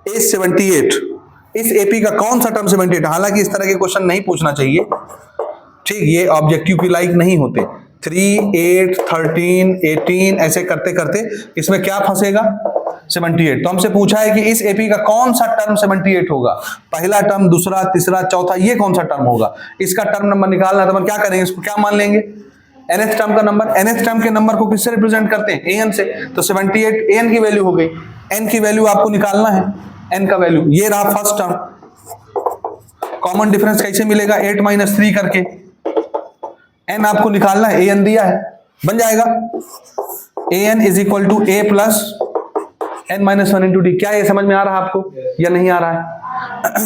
is 78? इस एपी का कौन सा टर्म 78? हालांकि इस तरह के क्वेश्चन नहीं पूछना चाहिए। ठीक, ये ऑब्जेक्टिव की लाइक नहीं होते। 3 8 13 18 ऐसे करते करते इसमें क्या फंसेगा? 78। तो हमसे पूछा है कि इस एपी का कौन सा टर्म 78 होगा? पहला टर्म, दूसरा, तीसरा, चौथा, ये कौन सा टर्म होगा? इसका टर्म नंबर निकालना है तो हम क्या करेंगे? इसको क्या मान लेंगे? nth टर्म का नंबर। nth टर्म के नंबर को किससे रिप्रेजेंट करते हैं? an से। तो 78 an की वैल्यू हो गई। n की वैल्यू आपको निकालना है, n का वैल्यू ये रहा फर्स्ट टर्म। कॉमन डिफरेंस कैसे मिलेगा? 8 - 3 करके n आपको निकालना है, an दिया है, बन जाएगा an is equal to a plus n - 1 into d. क्या ये समझ में आ रहा है आपको या नहीं आ रहा है?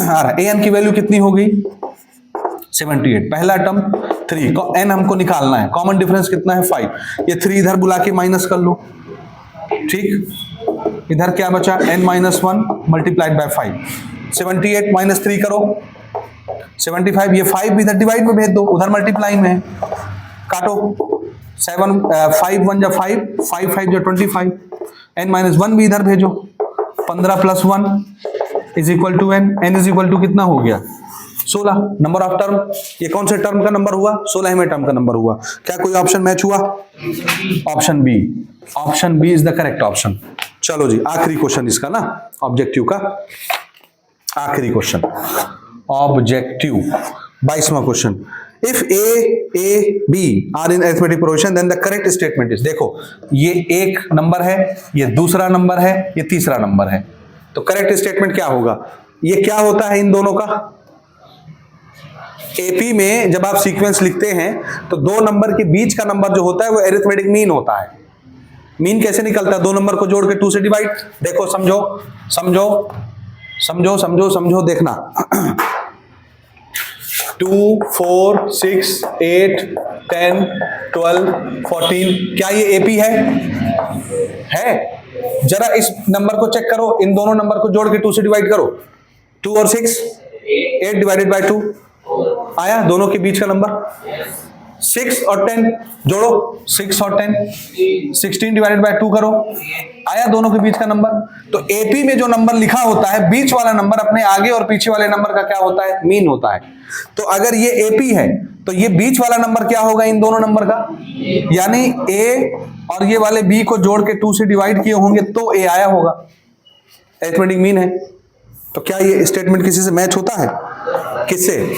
आ रहा है। an की वैल्यू कितनी हो गई? 78। पहला टर्म 3, n हमको निकालना है, कॉमन डिफरेंस कितना है? 5। ये 3 इधर बुला के माइनस कर लो। ठीक, इधर क्या बचा? n - 1 multiplied bye 5। 78 - 3 करो 75। ये 5 इधर डिवाइड में भेज दो, उधर मल्टीप्लाई में है, काटो। 7 5 1 जा 5, 5 5 जा 25, n-1 भी इधर भेजो, 15 + 1 = n, n = कितना हो गया 16। नंबर ऑफ टर्म, ये कौन से टर्म का नंबर हुआ 16वें टर्म का नंबर हुआ। क्या कोई ऑप्शन मैच हुआ? Option B, option B is the correct option. चलो जी आखिरी क्वेश्चन इसका ना, ऑब्जेक्टिव का आखिरी क्वेश्चन, ऑब्जेक्टिव 22वां question. If A B are in arithmetic progression then the correct statement is, देखो ये एक नंबर है, ये दूसरा नंबर है, ये तीसरा नंबर है, तो करेक्ट स्टेटमेंट क्या होगा? ये क्या होता है इन दोनों का? एपी में जब आप सीक्वेंस लिखते हैं तो दो नंबर के बीच का नंबर जो होता है वो अरिथमेटिक मीन होता है। मीन कैसे निकलता है? दो नंबर को जोड़ के 2 से डिवाइड। देखो समझो समझो समझो समझो समझो, देखना 2 4 6 8 10 12 14, क्या ये एपी है? जरा इस नंबर को चेक करो, इन दोनों नंबर को जोड़ के 2 से डिवाइड करो, 2 और 6 8 / 2 आया, दोनों के बीच का नंबर। 6 और 10 जोड़ो, 6 और 10 16 / 2 करो, आया दोनों के बीच का नंबर। तो एपी में जो नंबर लिखा होता है बीच वाला नंबर अपने आगे और पीछे वाले नंबर का क्या होता है? मीन होता है। तो अगर ये एपी है तो ये बीच वाला नंबर क्या होगा इन दोनों नंबर का? यानी ए और ये वाले बी को जोड़ के 2 से डिवाइड किए होंगे तो ए आया होगा, अरिथमेटिक मीन है। तो क्या ये स्टेटमेंट किसी से मैच होता है? किससे?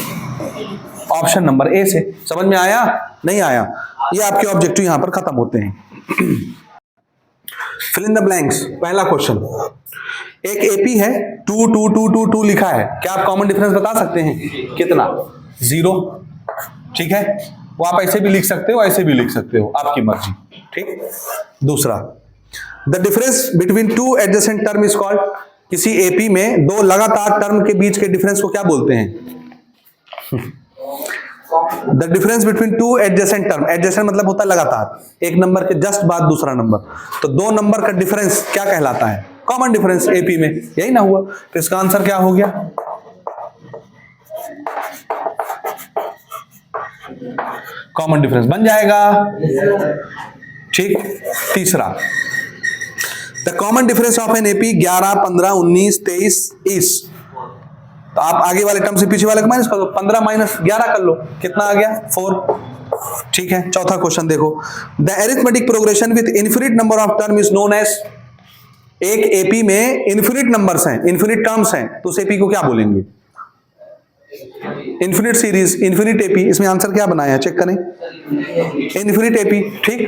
ऑप्शन नंबर ए से। समझ में आया? नहीं आया? ये आपके ऑब्जेक्टिव यहां पर खत्म होते हैं। Fill in the blanks. पहला क्वेश्चन, एक एपी है, 2 2 2 2 2 लिखा है, क्या आप कॉमन डिफरेंस बता सकते हैं? कितना? 0। ठीक है, वो आप ऐसे भी लिख सकते हो, ऐसे भी लिख सकते हो, आपकी मर्जी। ठीक। दूसरा, the difference between 2 adjacent term is called, किसी एपी में दो लगातार टर्म के बीच के डिफरेंस को क्या बोलते हैं? The difference between 2 adjacent term, adjacent मतलब होता है लगातार, एक नंबर के जस्ट बाद दूसरा नंबर, तो दो नंबर का डिफरेंस क्या कहलाता है? कॉमन डिफरेंस एपी में, यही ना हुआ? तो इसका आंसर क्या हो गया? कॉमन डिफरेंस बन जाएगा। ठीक। तीसरा, the common difference of an AP 11 15 19 23 is, तो आप आगे वाले टर्म से पीछे वाले को माइनस कर दो, 15 - 11 कर लो, कितना आ गया? 4। ठीक है। चौथा क्वेश्चन देखो, the arithmetic progression with infinite number of term is known as, एक एपी में इन्फिनिट नंबर्स हैं, इन्फिनिट टर्म्स हैं, तो उस एपी को क्या बोलेंगे? Infinite series, infinite AP. इसमें आंसर क्या बनाया है चेक करें, इन्फिनिट एपी। ठीक,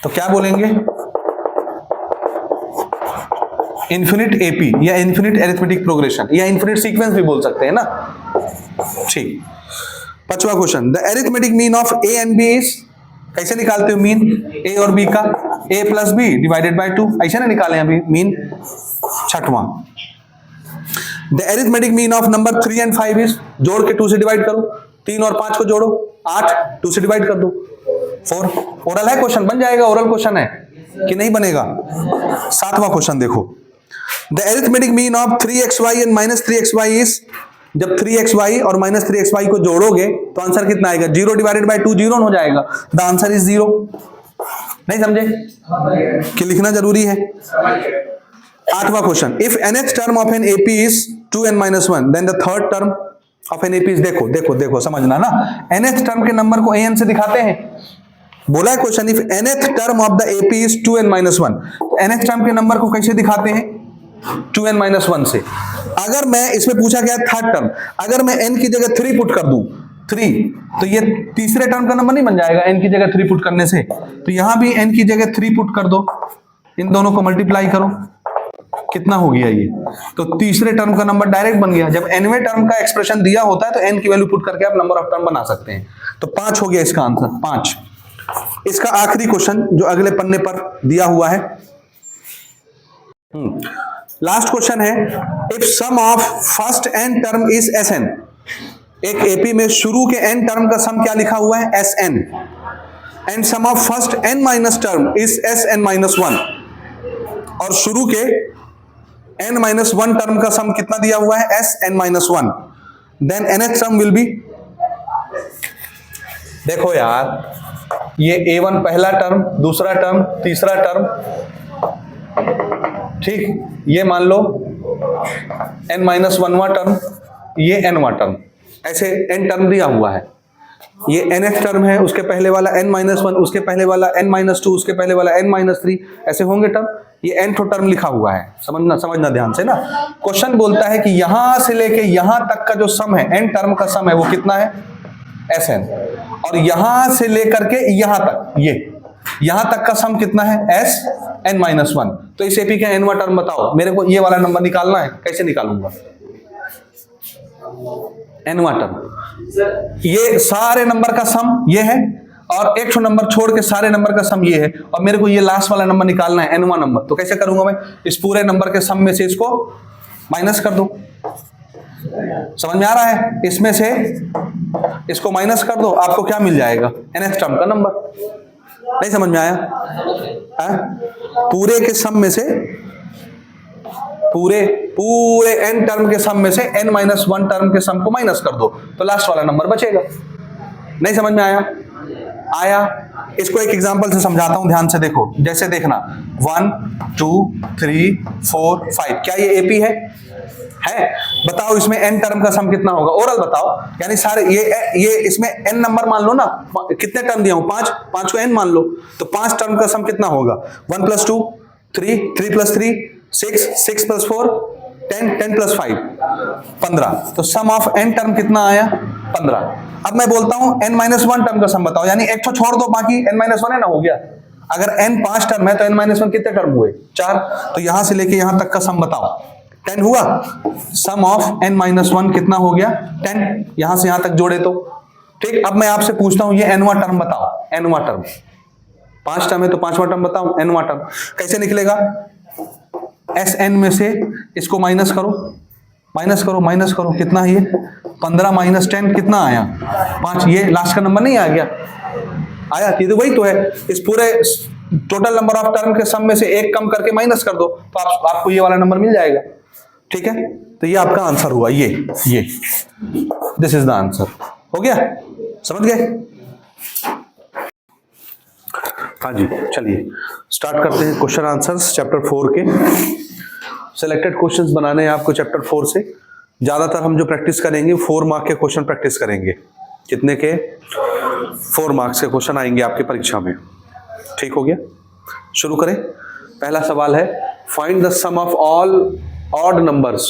तो क्या बोलेंगे? इन्फिनिट एपी या इन्फिनिट अरिथमेटिक प्रोग्रेशन या इन्फिनिट सीक्वेंस भी बोल सकते हैं ना। ठीक। पांचवा question, the arithmetic mean of a and B is, कैसे निकालते हो मीन ए और बी का? a + b / 2, ऐसे ना निकाले अभी मीन। छठवां, the arithmetic mean of number 3 and 5 is, जोड़ के 2 से डिवाइड करो, 3 और 5 को जोड़ो 8, 2 से डिवाइड कर दो 4। ओरल है क्वेश्चन, बन जाएगा, ओरल क्वेश्चन है कि नहीं बनेगा? सातवां क्वेश्चन देखो, the arithmetic mean of 3xy and -3xy is, जब 3xy और -3xy को जोड़ोगे तो आंसर कितना आएगा? 0 / 2 0 हो जाएगा, द आंसर इज 0। नहीं समझे कि लिखना जरूरी है? आठवां question, if nth term of an AP is 2n - 1 then the third term of an AP is, देखो देखो देखो समझना ना, nth टर्म के नंबर को an से दिखाते हैं। बोला है question, if nth term of the AP is 2n - 1, nth term के नंबर को कैसे दिखाते हैं? 2n - 1 से। अगर मैं, इसमें पूछा गया थर्ड टर्म, अगर मैं n की जगह 3 पुट कर दूं, 3, तो ये तीसरे टर्म का नंबर नहीं बन जाएगा n की जगह 3 पुट करने से? तो यहां भी n की जगह 3 पुट कर दो, इन दोनों को मल्टीप्लाई करो, कितना हो गया ये? तो तीसरे टर्म का नंबर डायरेक्ट बन गया। जब nवें टर्म का एक्सप्रेशन दिया होता है तो n की वैल्यू पुट करके आप नंबर ऑफ टर्म बना सकते हैं। तो 5 हो गया इसका आंसर, 5। इसका आखिरी क्वेश्चन जो अगले पन्ने पर दिया हुआ है, लास्ट क्वेश्चन है, if sum of first n term is Sn, एक एपी में शुरू के n टर्म का सम क्या लिखा हुआ है? Sn, and sum of first n minus term is Sn - 1, और शुरू के n - 1 टर्म का सम कितना दिया हुआ है? Sn - 1, then nth term will be, देखो यार, ये a1 पहला टर्म, दूसरा टर्म, तीसरा टर्म, ठीक, ये मान लो n-1वां टर्म, ये nवां टर्म, ऐसे n टर्म दिया हुआ है। ये nth टर्म है, उसके पहले वाला n-1, उसके पहले वाला n-2, उसके पहले वाला n-3, ऐसे होंगे टर्म। ये nth टर्म लिखा हुआ है, समझना ध्यान से ना। क्वेश्चन बोलता है कि यहां से लेके यहां तक का जो सम है, n टर्म का सम है, वो कितना है? Sn। और यहां से लेकर के यहां तक, ये यहां तक का सम कितना है? Sn-1। तो इस एपी का nवां टर्म बताओ, मेरे को ये वाला नंबर निकालना है, कैसे निकालूंगा? nवां टर्म, ये सारे नंबर का सम ये है, और एक नंबर छोड़ के सारे नंबर का सम ये है, और मेरे को ये लास्ट वाला नंबर निकालना है, nवां नंबर। तो कैसे करूंगा मैं? इस पूरे नंबर के सम में से इसको माइनस कर दो। समझ में आ रहा है? इसमें से इसको माइनस कर दो, आपको क्या मिल जाएगा? nth टर्म का नंबर। नहीं समझ में आया? पूरे के सम में से, पूरे n टर्म के सम में से n-1 टर्म के सम को माइनस कर दो, तो लास्ट वाला नंबर बचेगा। नहीं समझ में आया? आया? इसको एक एग्जांपल से समझाता हूं, ध्यान से देखो। जैसे देखना 1 2 3 4 5, क्या ये एपी है? बताओ इसमें n टर्म का सम कितना होगा? ओरल बताओ। यानी सारे ये इसमें n नंबर मान लो ना, कितने टर्म दिया हूं? 5 को n मान लो, तो 5 टर्म का सम कितना होगा? 1 + 2 3, 3 + 3 6, 6 + 4 10, 10 + 5 15। तो सम ऑफ n टर्म कितना आया? 15। अब मैं बोलता हूं n-1 टर्म का सम बताओ, यानी एक तो छोड़ दो, बाकी n-1 है ना, हो गया। अगर n 5 टर्म है तो n-1 कितने टर्म हुए? 4। तो यहां से लेके यहां तक का सम बताओ, 10 हुआ। सम ऑफ n-1 कितना हो गया? 10। यहां से यहां तक जोड़े तो ठीक। अब मैं आपसे पूछता हूं, ये nवां टर्म बताओ। nवां टर्म, 5 टर्म है तो 5वां टर्म बताओ। nवां टर्म कैसे निकलेगा? Sn में से इसको माइनस करो, माइनस करो, कितना है ये? 15 - 10 कितना आया? 5। ये लास्ट का नंबर नहीं आ गया? आया, ये तो वही तो है। इस पूरे टोटल नंबर ऑफ टर्म के सम में से एक कम करके माइनस कर दो, तो आपको ये वाला नंबर मिल जाएगा। ठीक है, तो ये आपका आंसर हुआ। ये दिस इज द आंसर। हो गया? समझ गए? हाँ जी, चलिए स्टार्ट करते हैं क्वेश्चन आंसर्स चैप्टर 4 के। सिलेक्टेड क्वेश्चंस बनाने हैं आपको चैप्टर 4 से। ज्यादातर हम जो प्रैक्टिस करेंगे 4 मार्क के क्वेश्चन प्रैक्टिस करेंगे। कितने के? 4 मार्क्स के क्वेश्चन आएंगे आपकी परीक्षा में। ठीक हो गया? शुरू करें। पहला सवाल है, find the sum of all odd numbers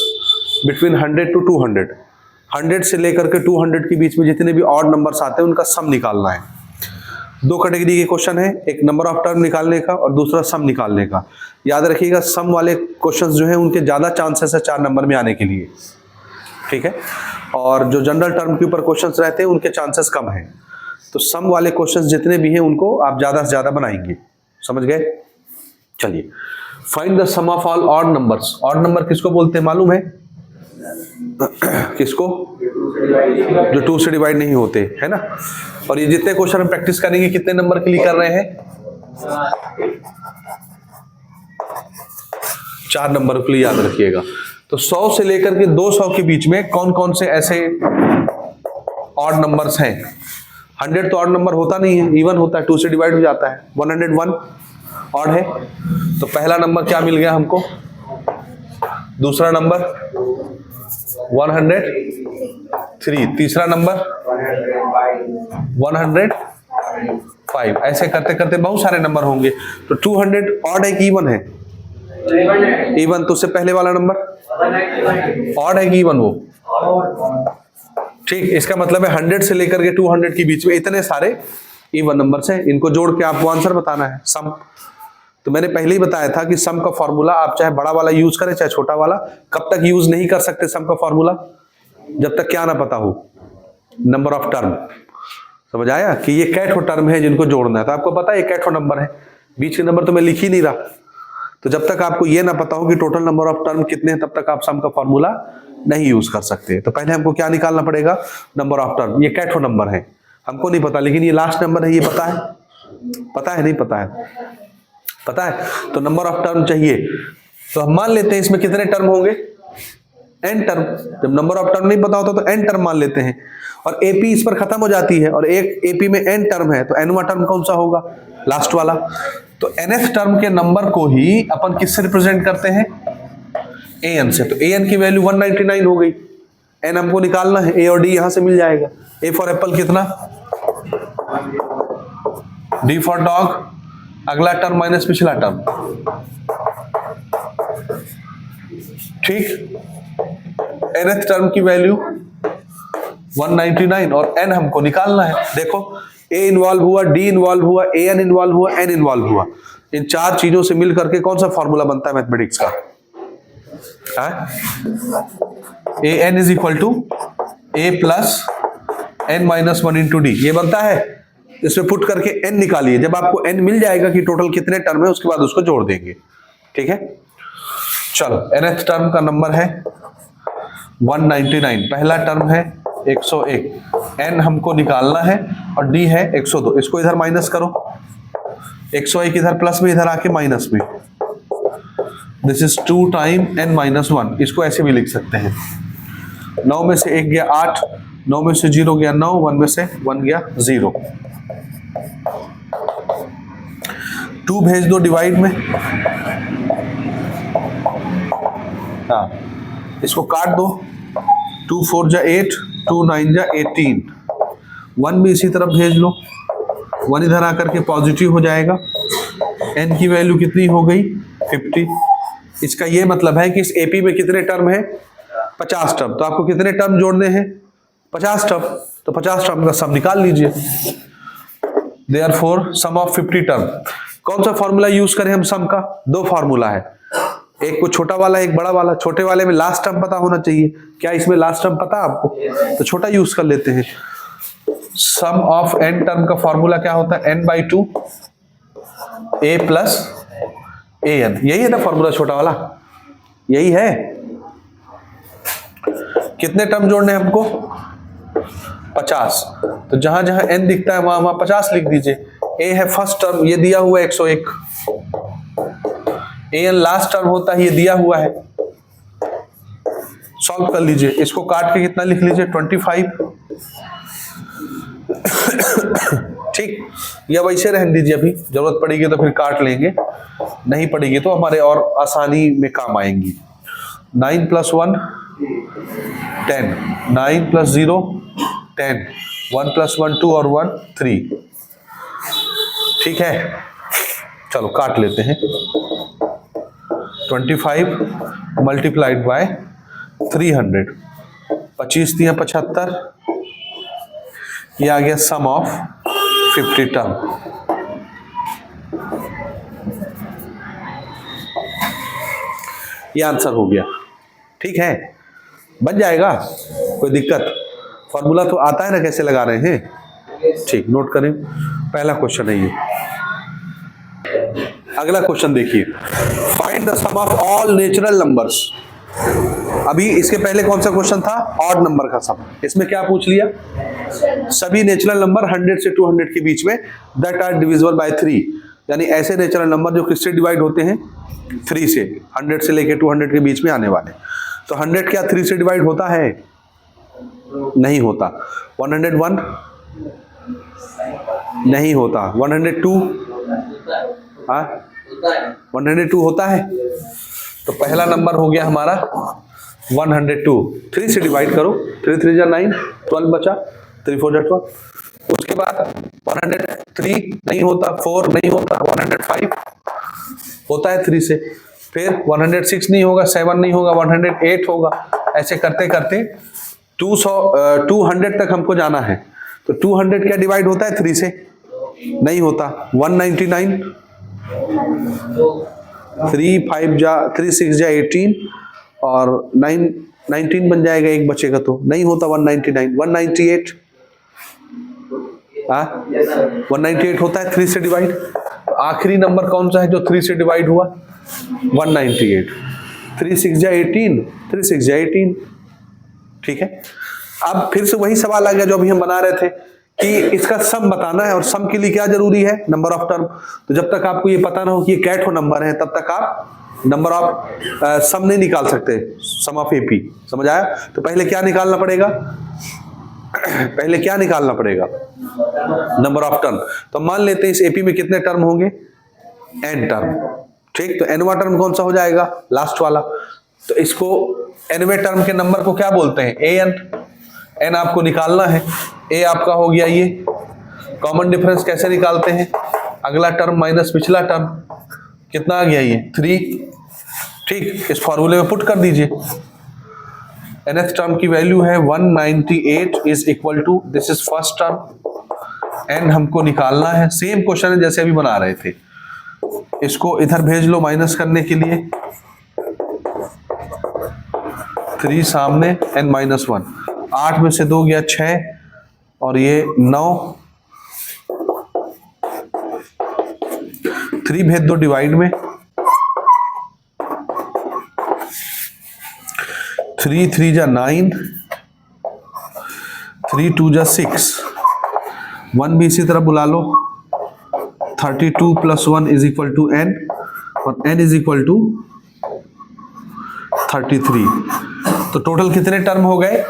between 100 to 200। 100 से लेकर के 200 के बीच में जितने भी ऑड नंबर्स आते हैं उनका सम निकालना है। 2 कैटेगरी के क्वेश्चन है, एक नंबर ऑफ टर्म निकालने का और दूसरा सम निकालने का। याद रखिएगा, सम वाले क्वेश्चंस जो हैं उनके ज़्यादा चांसेस है 4 नंबर में आने के लिए। ठीक है, और जो जनरल टर्म के ऊपर क्वेश्चंस रहते हैं उनके चांसेस कम हैं। तो सम वाले क्वेश्चंस जितने भी हैं उनको आप ज़्यादा से ज़्यादा बनाएंगे। समझ गए? चलिए, find the sum of all odd numbers. Odd number किसको बोलते हैं मालूम है? किसको? जो 2 से डिवाइड नहीं होते, है ना। और ये जितने क्वेश्चन हम प्रैक्टिस करेंगे कितने नंबर के लिए कर रहे हैं? 4 नंबर के लिए, याद रखिएगा। तो 100 से लेकर के 200 के बीच में कौन कौन से ऐसे ऑड नंबर्स हैं? 100 तो ऑड नंबर होता नहीं है, इवन होता है, 2 से डिवाइड हो जाता है। 101 ऑड है। तो पहला नंबर क्या मिल गया हमको? दूसरा नंबर 103, तीसरा नंबर 105। ऐसे करते करते बहुत सारे नंबर होंगे। तो 200 ऑड है कि इवन है? इवन। तो उससे पहले वाला नंबर ऑड है कि इवन? वो ठीक। इसका मतलब है 100 से लेकर के 200 के बीच में इतने सारे इवन नंबर्स हैं। इनको जोड़ के आपको आंसर बताना है, सम। तो मैंने पहले ही बताया था कि सम का फॉर्मूला आप चाहे बड़ा वाला यूज करें चाहे छोटा वाला, कब तक यूज नहीं कर सकते सम का फॉर्मूला? जब तक क्या ना पता हो, नंबर ऑफ टर्म। समझ आया कि ये कैठो टर्म है जिनको जोड़ना है। तो आपको पता है ये कैठो नंबर है, बीच के नंबर तो मैं लिख ही नहीं रहा। तो जब तक आपको ये ना पता हो कि टोटल नंबर ऑफ टर्म कितने हैं, तब तक आप सम का फॉर्मूला नहीं यूज कर सकते। तो पहले हमको क्या निकालना पड़ेगा? Number of term. ये कैठो नंबर है, हमको नहीं पता, लेकिन ये लास्ट नंबर है, ये पता है? पता है? नहीं पता है? पता है। तो नंबर ऑफ टर्म चाहिए। तो हम मान लेते हैं इसमें कितने टर्म होंगे? n term. जब नंबर ऑफ टर्म नहीं पता होता तो n टर्म मान लेते हैं, और एपी इस पर खत्म हो जाती है, और एक एपी में n टर्म है, तो nवां टर्म कौन सा होगा? लास्ट वाला। तो nth टर्म के नंबर को ही अपन किससे रिप्रेजेंट करते हैं? an से। तो an की वैल्यू 199 हो गई। n हमको निकालना है, a और d यहां से मिल जाएगा। a फॉर एप्पल कितना? d फॉर डॉग, अगला टर्म माइनस पिछला टर्म, ठीक। nth टर्म की वैल्यू 199 और n हमको निकालना है। देखो a इन्वॉल्व हुआ, d इन्वॉल्व हुआ, an इन्वॉल्व हुआ, n इन्वॉल्व हुआ। इन चार चीजों से मिल करके कौन सा फॉर्मूला बनता है मैथमेटिक्स का? an is equal to a plus n minus 1 into d, ये बनता है। इसमें पुट करके n निकालिए। जब आपको n मिल जाएगा कि टोटल कितने टर्म है, उसके बाद उसको जोड़ देंगे, ठीक है। चलो nth टर्म का नंबर है 199, पहला टर्म है 101, n हमको निकालना है और d है 102। इसको इधर माइनस करो, 101 इधर प्लस में, इधर आके माइनस में। This is 2 time n minus 1। इसको ऐसे भी लिख सकते हैं, 9 में से 1 गया 8, 9 में से 0 गया 9, 1 में से 1 गया 0। 2 भेज दो डिवाइड में, हाँ इसको काट दो, 2 4 जा 8, 2 9 जा 18। 1 भी इसी तरफ भेज लो, 1 इधर आकर के पॉजिटिव हो जाएगा। n की वैल्यू कितनी हो गई? 50। इसका ये मतलब है कि इस एपी में कितने टर्म है? 50 टर्म। तो आपको कितने टर्म जोड़ने हैं? 50 टर्म। तो 50 टर्म का सम निकाल लीजिए। Therefore sum of 50 term. कौन सा फॉर्मूला यूज करें हम सम का? 2 फॉर्मूला है, एक को छोटा वाला, एक बड़ा वाला। छोटे वाले में लास्ट टर्म पता होना चाहिए। क्या इसमें लास्ट टर्म पता आपको? तो छोटा यूज कर लेते हैं। सम ऑफ n टर्म का फॉर्मूला क्या होता है? n/2 a plus an। यही है ना फॉर्मूला छोटा वाला, यही है। कितने टर्म जोड़ने हैं हमको? 50। तो जहां जहां n दिखता है वहां वहां 50 लिख दीजिए। a है फर्स्ट टर्म, ये दिया हुआ है 101। an लास्ट टर्म होता है, ये दिया हुआ है। सॉल्व कर लीजिए। इसको काट के कितना लिख लीजिए? 25। ठीक, या वैसे रहने दीजिए, अभी जरूरत पड़ेगी तो फिर काट लेंगे, नहीं पड़ेगी तो हमारे और आसानी में काम आएंगी। 9 + 1 10, 9 + 0 10, 1 + 1 2 और 1 3। ठीक है, चलो काट लेते हैं। 25 मल्टीप्लाइड बाय 300, 25 दिया 75। ये आ गया सम ऑफ 50 टर्म। ये आंसर हो गया। ठीक है, बन जाएगा, कोई दिक्कत? फॉर्मूला तो आता है ना कैसे लगा रहे हैं। ठीक, नोट करें, पहला क्वेश्चन है ये। अगला क्वेश्चन देखिए, find the sum of all natural numbers. अभी इसके पहले कौन सा क्वेश्चन था? ऑड नंबर का सम। इसमें क्या पूछ लिया? सभी नेचुरल नंबर 100 से 200 के बीच में दैट आर डिविजिबल बाय 3, यानी ऐसे नेचुरल नंबर जो किससे डिवाइड होते हैं? 3 से। 100 से लेके 200 के बीच में आने वाले। तो 100 क्या 3 से डिवाइड होता है? नहीं होता। 101 नहीं होता। 102 102 होता है। तो पहला नंबर हो गया हमारा 102। 3 से डिवाइड करो, 3 3 जा 9, 12 बचा, 3 4 जा 12। उसके बाद 103 नहीं होता, 4 नहीं होता, 105 होता है 3 से। फिर 106 नहीं होगा, 7 नहीं होगा, 108 होगा। ऐसे करते करते 200 तक हमको जाना है। तो 200 क्या डिवाइड होता है 3 से? नहीं होता। 199, 3 5 जा 3 6 जा 18 और 9 19 बन जाएगा, एक बचेगा तो नहीं होता। 199, 198 198 होता है 3 से डिवाइड। आखिरी नंबर कौन सा है जो 3 से डिवाइड हुआ? 198। 3 6 जा 18, 3 6 जा 18। ठीक है, अब फिर से वही सवाल आ गया जो अभी हम बना रहे थे कि इसका सम बताना है, और सम के लिए क्या जरूरी है? Number of term. तो जब तक आपको ये पता ना हो कि ये कैट हो नंबर है, तब तक आप नंबर ऑफ सम नहीं निकाल सकते, सम ऑफ एपी। समझ आया? तो पहले क्या निकालना पड़ेगा? पहले क्या निकालना पड़ेगा? Number of term. तो मान लेते हैं इस एपी में कितने टर्म होंगे? n term. ठीक, तो nवां टर्म कौन सा हो जाएगा? लास्ट वाला। तो इसको nवें टर्म के नंबर को क्या बोलते हैं? an। n आपको निकालना है, a आपका हो गया ये। कॉमन डिफरेंस कैसे निकालते हैं? अगला टर्म माइनस पिछला टर्म, कितना आ गया ये? 3। ठीक, इस फॉर्मूले में पुट कर दीजिए। nth टर्म की वैल्यू है 198 is equal to, this is first term, n हमको निकालना है। सेम क्वेश्चन है जैसे अभी बना रहे थे। इसको इधर भेज लो माइनस करने के लिए, 3 सामने n-1, 8 में से 2 गया 6 और ये 9, 3 भेज दो डिवाइड में, 3 3 जा 9, 3 2 जा 6, 1 भी इसी तरह बुला लो, 32 + 1 इज इक्वल टू n और n इज इक्वल टू 33। तो टोटल कितने टर्म हो गए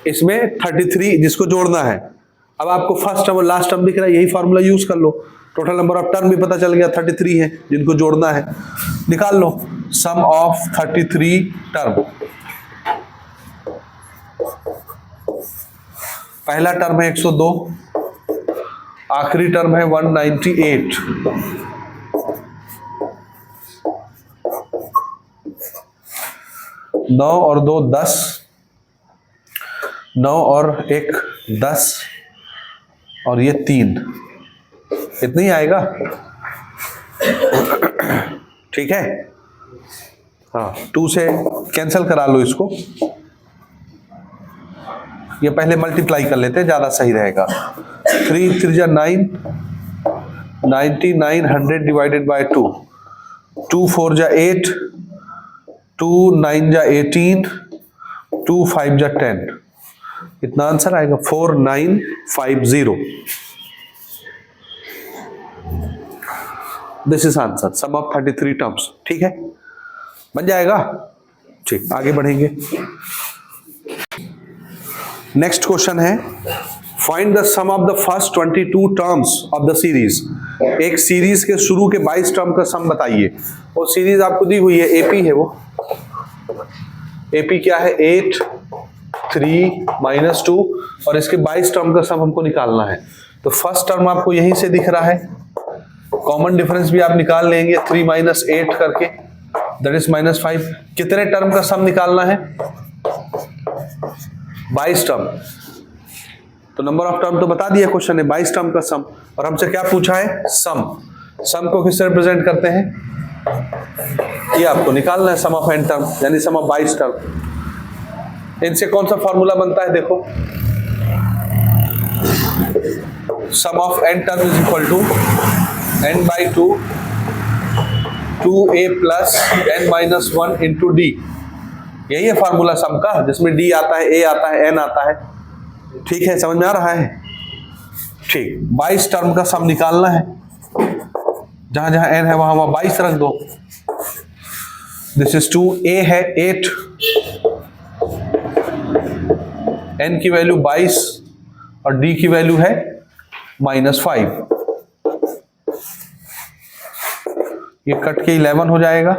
इसमें? 33, जिसको जोड़ना है। अब आपको फर्स्ट टर्म और लास्ट टर्म दिख रहा है, यही फॉर्मूला यूज कर लो। टोटल नंबर ऑफ टर्म भी पता चल गया, 33 है, जिनको जोड़ना है निकाल लो। सम ऑफ 33 टर्म, पहला टर्म है 102, आखिरी टर्म है 198। नौ और 2 10, 9 और 1 10 और ये 3, इतना ही आएगा। ठीक है, हाँ 2 से कैंसिल करा लो इसको, ये पहले मल्टीप्लाई कर लेते हैं, ज्यादा सही रहेगा। 3 3 जा 9, 99 100 डिवाइडेड बाय 2, 2 4 जा 8, 2 9 जा 18, 2 5 जा 10, इतना आंसर आएगा 4950। This is answer, sum of 33 terms. ठीक है, बन जाएगा। ठीक, आगे बढ़ेंगे। नेक्स्ट क्वेश्चन है, find the sum of the first 22 terms of the series. एक सीरीज के शुरू के 22 टर्म का सम बताइए। और सीरीज आपको दी हुई है, एपी है वो। एपी क्या है? 8 3 -2 और इसके 22 टर्म का सम हमको निकालना है। तो फर्स्ट टर्म आपको यहीं से दिख रहा है, कॉमन डिफरेंस भी आप निकाल लेंगे 3 - 8 करके, दैट इज -5। कितने टर्म का सम निकालना है? 22 टर्म। तो नंबर ऑफ टर्म तो बता दिया क्वेश्चन है, 22 टर्म का सम। और हमसे क्या पूछा है? सम। सम को किससे रिप्रेजेंट करते हैं? ये आपको निकालना है, सम ऑफ n टर्म, यानी सम ऑफ 22 टर्म। इनसे कौन सा फॉर्मूला बनता है? देखो, sum of n term is equal to n/2 2a + n-1 into d। यही है फॉर्मूला सम का, जिसमें d आता है, a आता है, n आता है। ठीक है, समझ में आ रहा है? ठीक, 22 टर्म का सम निकालना है। जहां जहां n है वहां 22 रख दो। दिस इज 2, a है 8, n की वैल्यू 22 और d की वैल्यू है -5। ये कट के 11 हो जाएगा।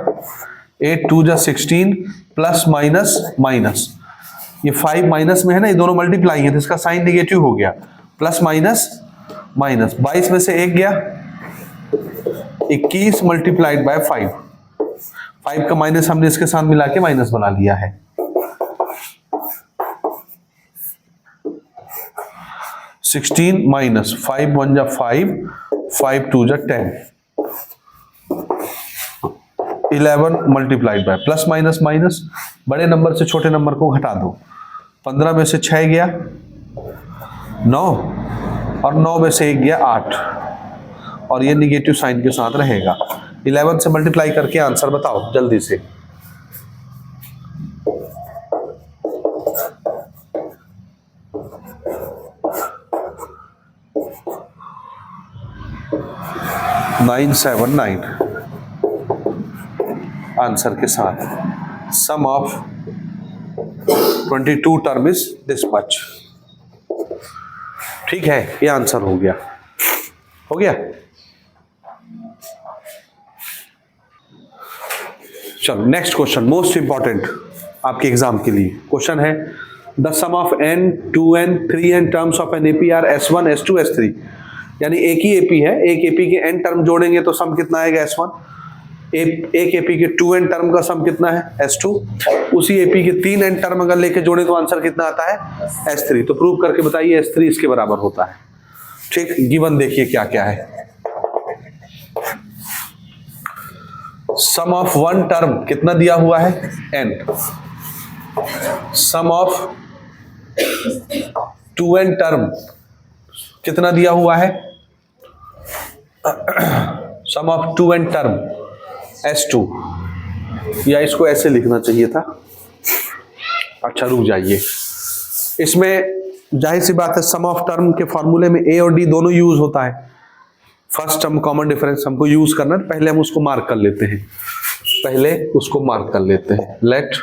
8 2 जा 16 प्लस माइनस ये 5 माइनस में है ना, ये दोनों मल्टीप्लाई है तो इसका साइन निगेटिव हो गया, प्लस माइनस 22 में से 1 गया, 21 मल्टीप्लाइड बाय 5 का माइनस हमने इसके साथ मिला के माइनस बना लिया है। -16 5 1 जा 5 5 2 जा 10, 11 multiplied by plus minus minus, बड़े नंबर से छोटे नंबर को घटा दो। 15 में से 6 गया 9 और 9 में से 1 गया 8 और ये निगेटिव साइन के साथ रहेगा। 11 से मल्टीप्लाई करके आंसर बताओ जल्दी से। (979) आंसर के साथ sum of 22 term is this much. ठीक है, ये आंसर हो गया। चलो नेक्स्ट क्वेश्चन, मोस्ट इंपॉर्टेंट आपके एग्जाम के लिए क्वेश्चन है, the sum of n 2n 3n terms of an AP are S1 S2 S3। यानी एक ही एपी है, एक एपी के n टर्म जोड़ेंगे तो सम कितना आएगा S1, एक एपी के 2n टर्म का सम कितना है S2, उसी एपी के 3n टर्म अगर लेके जोड़े तो आंसर कितना आता है S3। तो प्रूव करके बताइए S3 इसके बराबर होता है। ठीक, गिवन देखिए क्या क्या है। सम ऑफ वन टर्म कितना दिया हुआ है n, some of 2n term कितना दिया हुआ है, सम ऑफ 2n टर्म S2, या इसको ऐसे लिखना चाहिए था। अच्छा रुक जाइए, इसमें जाहिर सी बात है सम ऑफ टर्म के फॉर्मूले में a और d दोनों यूज होता है। फर्स्ट टर्म कॉमन डिफरेंस हमको यूज करना है, पहले हम उसको मार्क कर लेते हैं, पहले उसको मार्क कर लेते हैं। Let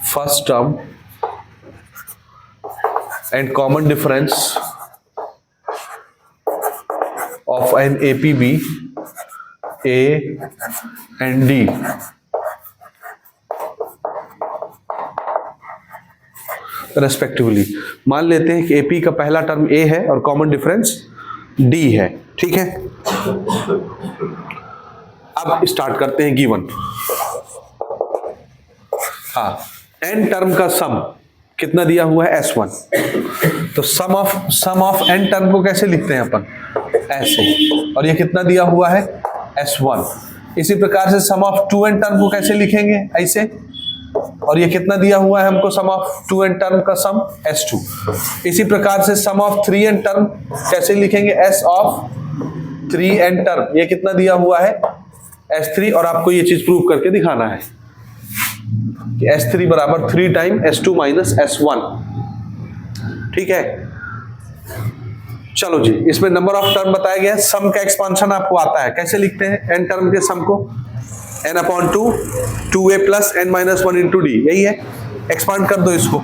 first term and common difference of an AP be a and d respectively. मान लेते हैं कि एपी का पहला टर्म a है और कॉमन डिफरेंस d है। ठीक है, अब स्टार्ट करते हैं गिवन। हाँ, n टर्म का सम कितना दिया हुआ है S1, तो सम ऑफ n टर्म को कैसे लिखते हैं अपन, ऐसे, और ये कितना दिया हुआ है S1। इसी प्रकार से सम ऑफ 2n टर्म को कैसे लिखेंगे, ऐसे, और ये कितना दिया हुआ है हमको सम ऑफ 2n टर्म का सम S2। इसी प्रकार से सम ऑफ 3n टर्म कैसे लिखेंगे, S ऑफ 3n टर्म, ये कितना दिया हुआ है S3। और आपको ये चीज प्रूव करके दिखाना है कि S3 बराबर 3 टाइम S2 माइनस S1। ठीक है, चलो जी, इसमें नंबर ऑफ टर्म बताया गया है। सम का एक्सपांशन आपको आता है, कैसे लिखते हैं n टर्म के सम को, n/2 2a plus n minus 1 into d, यही है। एक्सपांड कर दो इसको,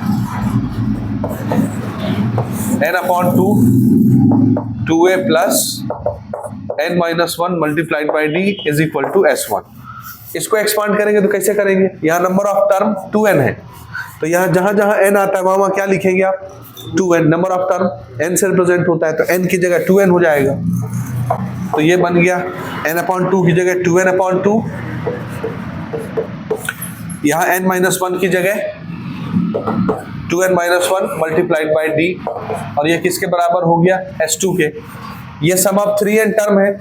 n/2 2a plus n minus 1 multiplied by d is equal to S1। इसको एक्सपांड करेंगे तो कैसे करेंगे, यहाँ नंबर ऑफ टर्म 2n है, तो यहाँ जहां जहां n आता है वहां क्या लिखेंगे आप, 2n। Number of term n से रिप्रेजेंट होता है, तो n की जगह 2n हो जाएगा। तो ये बन गया n/2 की जगह 2n/2, यहाँ n माइनस 1 की जगह 2n minus 1 multiplied by D, और ये किसके बराबर हो गया S2 के। ये सम ऑफ 3n टर्म है,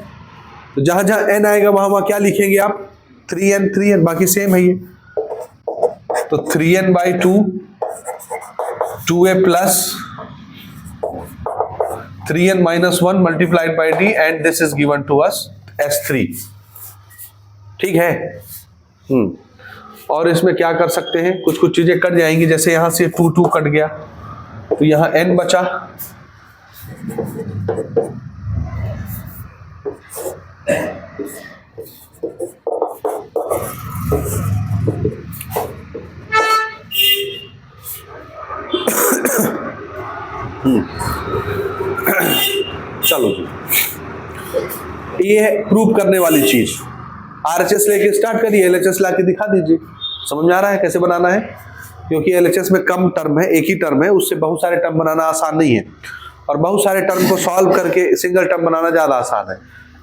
तो जहां जहां n आएगा वहां वहां क्या लिखेंगे आप, 3n, बाकी सेम है ये। तो 3n/2 2a plus 3n minus 1 multiplied by d, and this is given to us S3। ठीक है, और इसमें क्या कर सकते हैं, कुछ कुछ चीजें कट जाएंगी, जैसे यहां से 2 2 कट गया, तो यहां n बचा, चलो जी, ये है प्रूव करने वाली चीज। आरएचएस लेके स्टार्ट करिए, एलएचएस लाके दिखा दीजिए। समझ में आ रहा है कैसे बनाना है, क्योंकि एलएचएस में कम टर्म है, एक ही टर्म है, उससे बहुत सारे टर्म बनाना आसान नहीं है, और बहुत सारे टर्म को सॉल्व करके सिंगल टर्म बनाना ज्यादा आसान है।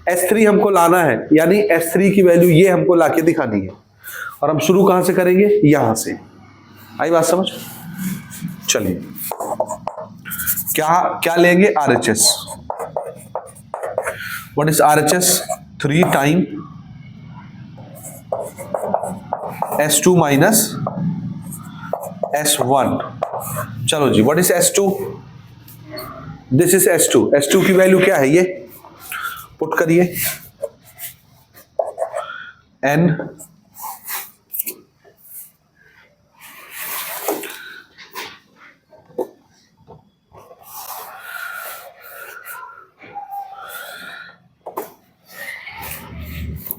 S3 हमको लाना है, यानी S3 की वैल्यू ये हमको लाके दिखानी है, और हम शुरू कहां से करेंगे, यहां से। आई बात समझ, चलिए क्या क्या लेंगे, RHS। What is RHS, 3 time S2 minus S1। चलो जी, what is S2, this is S2। S2 की वैल्यू क्या है, ये पुट करिए, n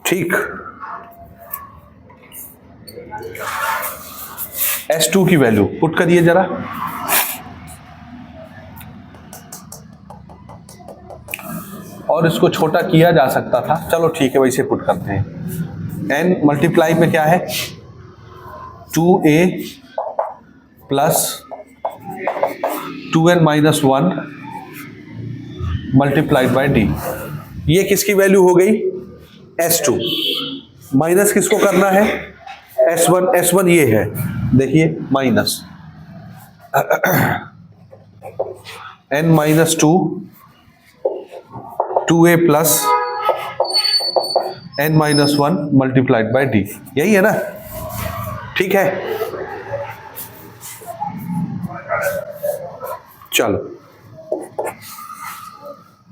ठीक, S2 की वैल्यू पुट करिए जरा, और इसको छोटा किया जा सकता था, चलो ठीक है वैसे पुट करते हैं। n मल्टीप्लाई में क्या है 2a plus 2n minus 1 multiplied bye d। ये किसकी वैल्यू हो गई s2, माइनस किसको करना है s1, s1 ये है देखिए minus n minus 2 2a plus n minus 1 multiplied bye d, यही है ना, ठीक है। चलो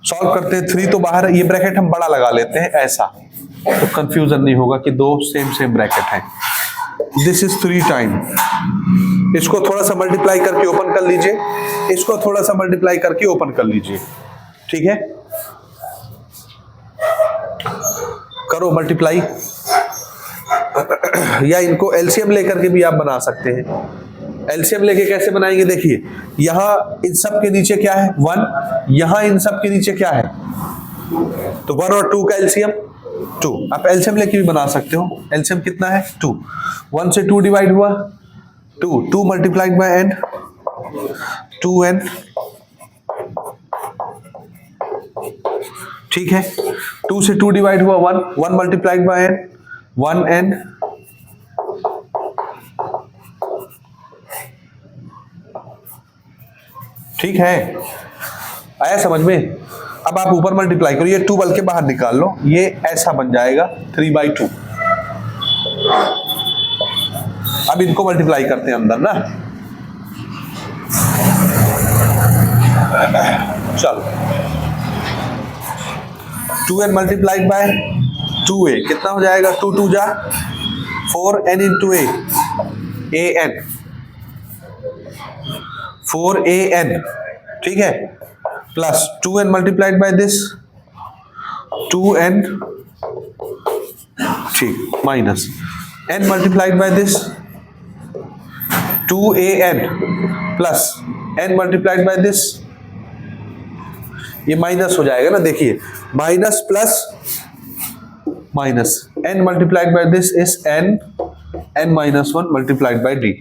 सॉल्व करते हैं। 3 तो बाहर है, ये ब्रैकेट हम बड़ा लगा लेते हैं ऐसा, तो कंफ्यूजन नहीं होगा कि दो सेम ब्रैकेट है। दिस इज 3 टाइम, इसको थोड़ा सा मल्टीप्लाई करके ओपन कर लीजिए, इसको थोड़ा सा मल्टीप्लाई करके ओपन कर लीजिए, ठीक है। करो मल्टीप्लाई, या इनको एलसीएम लेकर के भी आप बना सकते हैं। एलसीएम लेके कैसे बनाएंगे देखिए, यहां इन सब के नीचे क्या है 1, यहां इन सब के नीचे क्या है, तो 1 और 2 का एलसीएम 2। आप एलसीएम लेके भी बना सकते हो। एलसीएम कितना है 2, 1 से 2 डिवाइड हुआ 2, 2 मल्टीप्लाइड बाय n 2n, ठीक है। 2 से 2 डिवाइड हुआ 1, 1 मल्टीप्लाइड बाय n 1n, ठीक है, आया समझ में। अब आप ऊपर मल्टीप्लाई करो, ये 2 बल के बाहर निकाल लो, ये ऐसा बन जाएगा 3/2। अब इनको मल्टीप्लाई करते हैं अंदर ना, चलो 2n मल्टीप्लाइड बाय 2a कितना हो जाएगा, 2 2 जा 4n into a, an 4an, ठीक है, plus 2n multiplied by this 2n, ठीक, minus n multiplied by this 2an plus n multiplied by this, ये माइनस हो जाएगा ना, देखिए minus plus minus, n multiplied by this is n minus 1 multiplied bye d,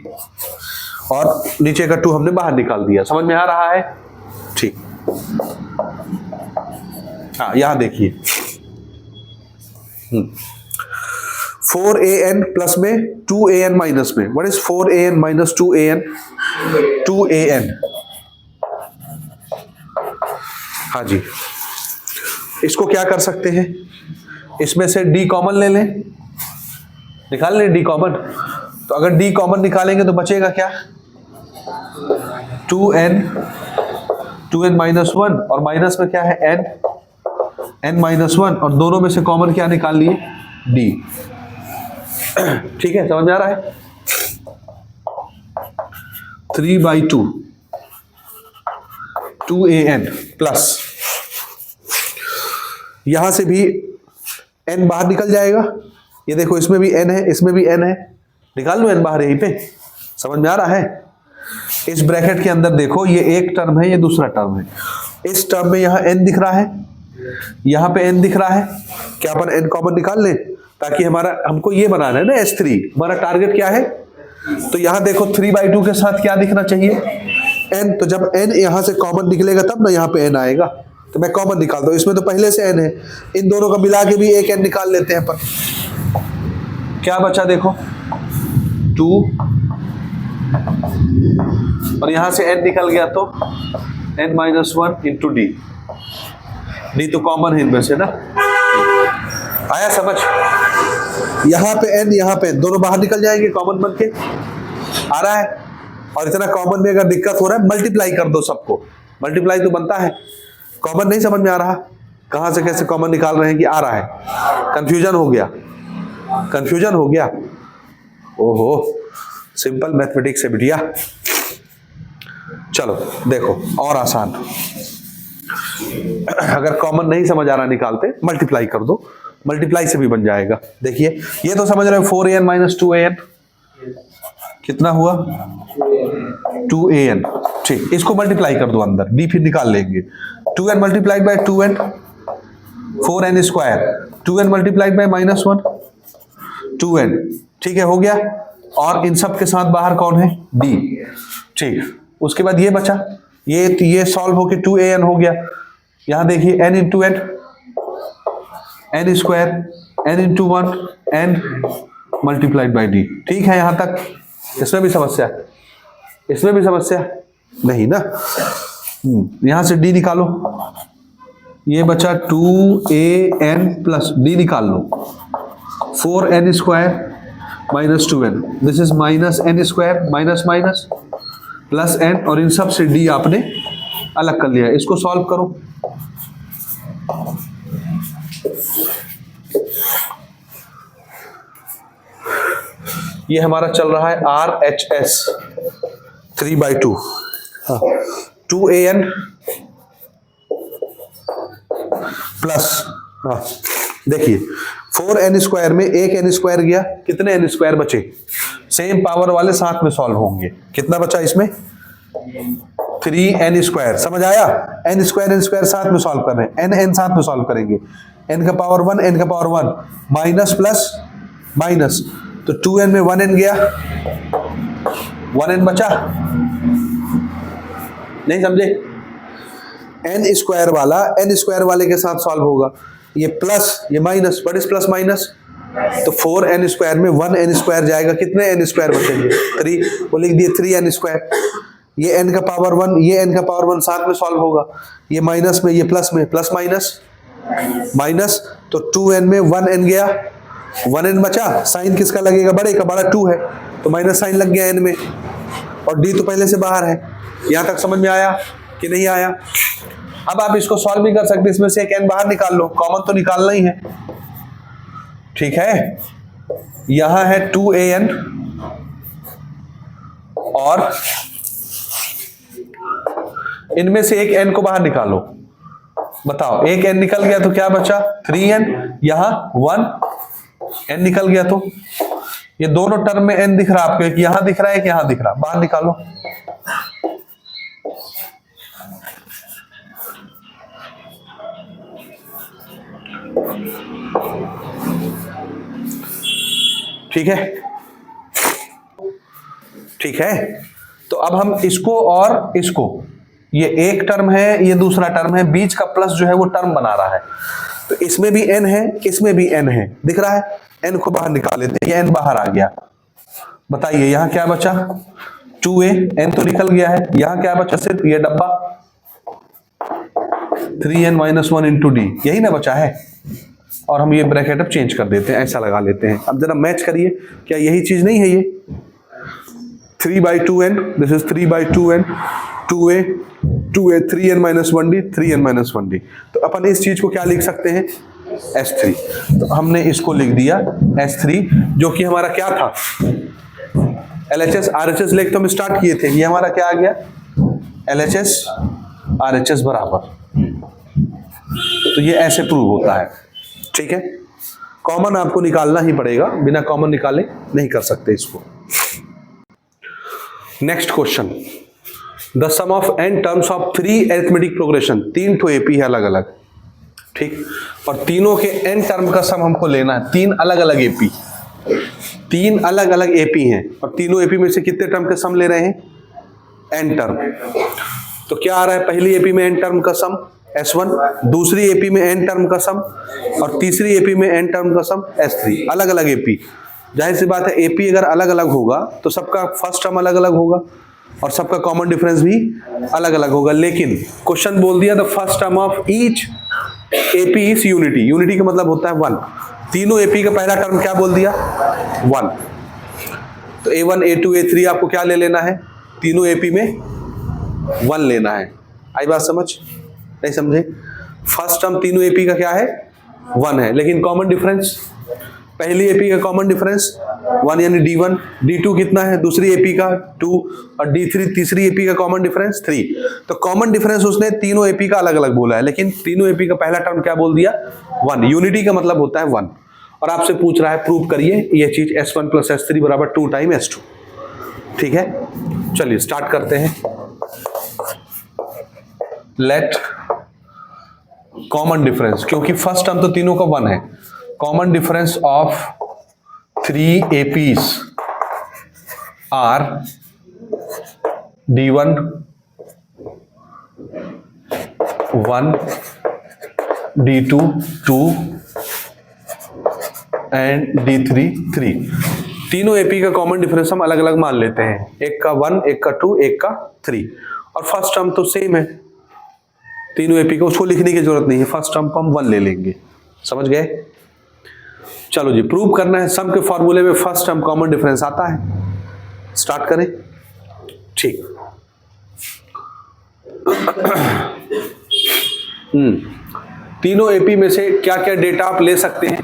और नीचे का 2 हमने बाहर निकाल दिया। समझ में आ रहा है, ठीक। हाँ यहां देखिए 4an प्लस में 2an माइनस में, what is 4an minus 2an, 2an, हाँ जी। इसको क्या कर सकते हैं, इसमें से d कॉमन ले लें, निकाल लें d कॉमन, तो अगर d कॉमन निकालेंगे तो बचेगा क्या 2n माइनस 1, और माइनस में क्या है n माइनस 1, और दोनों में से कॉमन क्या निकाल लिए d, ठीक है, समझ में आ रहा है। 3/2 2an प्लस, यहां से भी n बाहर निकल जाएगा, ये देखो इसमें भी n है, इसमें भी n है, निकाल लो n बाहर यहीं पे, समझ में आ रहा है। इस ब्रैकेट के अंदर देखो, ये एक टर्म है, ये दूसरा टर्म है, इस टर्म में यहाँ n दिख रहा है, यहाँ पे n दिख रहा है, क्या अपन n कॉमन निकाल लें, ताकि हमको ये बनाना है ना S3, हमारा टारगेट क्या है, तो यहाँ देखो 3/2 के साथ क्या दिखना चाहिए n, तो जब n यहाँ से कॉमन निकलेगा तब ना यहाँ पे n आएगा, तो मैं कॉमन निकालता हूँ, इसमें तो पहले से n है, इन दोनों का मिला के भी एक n निकाल लेते हैं अपन, क्या बचा देखो 2, और यहां से n निकल गया तो n माइनस 1 इंटू d, तो कॉमन है इनमें से ना, आया समझ। यहां पे n, यहां पे दोनों बाहर निकल जाएंगे कॉमन बन के, आ रहा है। और इतना कॉमन में अगर दिक्कत हो रहा है, मल्टीप्लाई कर दो सबको, मल्टीप्लाई तो बनता है, कॉमन नहीं समझ में आ रहा, कहां से कैसे कॉमन निकाल रहे हैं कि आ रहा है, कंफ्यूजन हो गया, कंफ्यूजन हो गया, ओहो सिंपल मैथमेटिक्स है बिटिया। चलो देखो और आसान, अगर कॉमन नहीं समझ आ रहा निकालते, मल्टीप्लाई कर दो, मल्टीप्लाई से भी बन जाएगा। देखिए ये तो समझ रहे हो 4an माइनस 2an कितना हुआ 2an, ठीक, इसको मल्टीप्लाई कर दो अंदर, d फिर निकाल लेंगे, 2n multiplied by 2n 4n square, 2n multiplied by -1, 2n, ठीक है, हो गया। और इन सब के साथ बाहर कौन है, d, ठीक। उसके बाद ये बचा, ये सॉल्व होके 2an हो गया। यहां देखिए n into n, n square, n into 1, n multiplied by d, ठीक है यहां तक। इसमें भी समस्या, इसमें भी समस्या नहीं ना। यहां से d निकालो, ये बचा 2an प्लस d निकाल लो, 4n square minus 2n, this is minus n square, minus minus plus n, और इन सब से d आपने अलग कर लिया। इसको सॉल्व करो, ये हमारा चल रहा है RHS 3/2, 2an प्लस, देखिए 4n स्क्वायर में एक n स्क्वायर गया, कितने n स्क्वायर बचे, सेम पावर वाले साथ में सॉल्व होंगे। कितना बचा इसमें, 3n स्क्वायर, समझ आया। n स्क्वायर साथ में सॉल्व कर रहे हैं, n साथ में सॉल्व करेंगे, n का पावर 1, n का पावर 1, माइनस प्लस माइनस, तो 2n में 1n गया, 1n बचा, नहीं समझे। n स्क्वायर वाले के साथ सॉल्व होगा, ये प्लस ये minus, what is plus minus, तो 4n स्क्वायर में 1n स्क्वायर जाएगा, कितने n स्क्वायर बचेंगे, 3, वो लिख दिए 3n स्क्वायर। ये n का पावर 1, ये n का पावर 1 साथ में सॉल्व होगा, ये माइनस में ये प्लस में, प्लस माइनस माइनस, तो 2n में 1n गया, 1n बचा, साइन किसका लगेगा, बड़े का, बड़ा 2 है तो माइनस साइन लग गया n में, और d तो पहले से बाहर है। यहां तक समझ में आया कि नहीं आया। अब आप इसको सॉल्व भी कर सकते, इसमें से एक n बाहर निकाल लो, कॉमन तो निकालना ही है, ठीक है। यहां है 2an और इनमें से एक n को बाहर निकालो, बताओ, एक n निकल गया तो क्या बचा, 3n, यहां 1n निकल गया, तो ये दोनों टर्म में n दिख रहा है आपको, एक यहां दिख रहा है, एक यहां दिख रहा है, बाहर निकालो। ठीक है, ठीक है। तो अब हम इसको और इसको, ये एक टर्म है, ये दूसरा टर्म है, बीच का प्लस जो है वो टर्म बना रहा है, तो इसमें भी n है, इसमें भी n है, दिख रहा है, n को बाहर निकाल लेते हैं, ये n बाहर आ गया। बताइए यहां क्या बचा, 2a, n तो निकल गया है, यहां क्या बचा, सिर्फ ये डब्बा 3n - 1 इंटू d, यही ना बचा है। और हम ये ब्रैकेट अब चेंज कर देते हैं, ऐसा लगा लेते हैं। अब जरा मैच करिए, क्या यही चीज नहीं है, ये 3/2n, this is 3/2n, 2a 3n - 1d, 3n - 1d, तो अपन इस चीज को क्या लिख सकते हैं, S3। तो हमने इसको लिख दिया S3, जो कि हमारा क्या था, LHS RHS लेके तो हम स्टार्ट किए थे, ये हमारा क्या आ गया, LHS RHS बराबर, तो ये ऐसे प्रूव होता है, ठीक है। कॉमन आपको निकालना ही पड़ेगा, बिना कॉमन निकाले नहीं कर सकते इसको। Next question, the sum of n terms of 3 arithmetic progression, 3 ठो एपी है अलग अलग, ठीक, और तीनों के n टर्म का सम हमको लेना है, 3 अलग अलग एपी, 3 अलग अलग एपी हैं, और तीनों एपी में से कितने टर्म के सम ले रहे हैं, n टर्म। तो क्या आ रहा है, पहली एपी में n टर्म का सम S1, दूसरी एपी में n टर्म का सम, और तीसरी एपी में n टर्म का सम S3, अलग अलग एपी। जाहिर सी बात है, एपी अगर अलग अलग होगा तो सबका फर्स्ट टर्म अलग अलग होगा और सबका कॉमन डिफरेंस भी अलग अलग होगा, लेकिन क्वेश्चन बोल दिया the first term of each AP is unity, unity का मतलब होता है 1, तीनों एपी का पहला टर्म क्या बोल दिया, 1, तो A1 A2 A3 आपको क्या ले लेना है, तीनों एपी में 1 लेना है। आई बात समझ, नहीं समझे, फर्स्ट टर्म तीनों एपी का क्या है, 1 है, लेकिन कॉमन डिफरेंस, पहली एपी का कॉमन डिफरेंस 1 यानी D1, D2 कितना है, दूसरी एपी का 2, और D3 तीसरी एपी का कॉमन डिफरेंस 3। तो कॉमन डिफरेंस उसने तीनों एपी का अलग अलग बोला है, लेकिन तीनों एपी का पहला टर्म क्या बोल दिया, 1, यूनिटी का मतलब होता है 1, और आपसे पूछ रहा है प्रूव करिए ये चीज S1 + S3 = 2 टाइम S2, ठीक है। चलिए स्टार्ट करते हैं। लेट कॉमन डिफरेंस, क्योंकि फर्स्ट टर्म तो तीनों का 1 है, common difference of 3 APs are D1 1, D2 2 and D3 3। तीनों एपी का कॉमन डिफरेंस हम अलग अलग मान लेते हैं, एक का 1, एक का 2, एक का 3, और फर्स्ट टर्म तो सेम है तीनों एपी का, उसको लिखने की जरूरत नहीं है, फर्स्ट टर्म को हम 1 ले लेंगे। समझ गए? चलो जी, प्रूव करना है। सम के फॉर्मूले में फर्स्ट टर्म कॉमन डिफरेंस आता है, स्टार्ट करें। ठीक, तीनों एपी में से क्या क्या डेटा आप ले सकते हैं?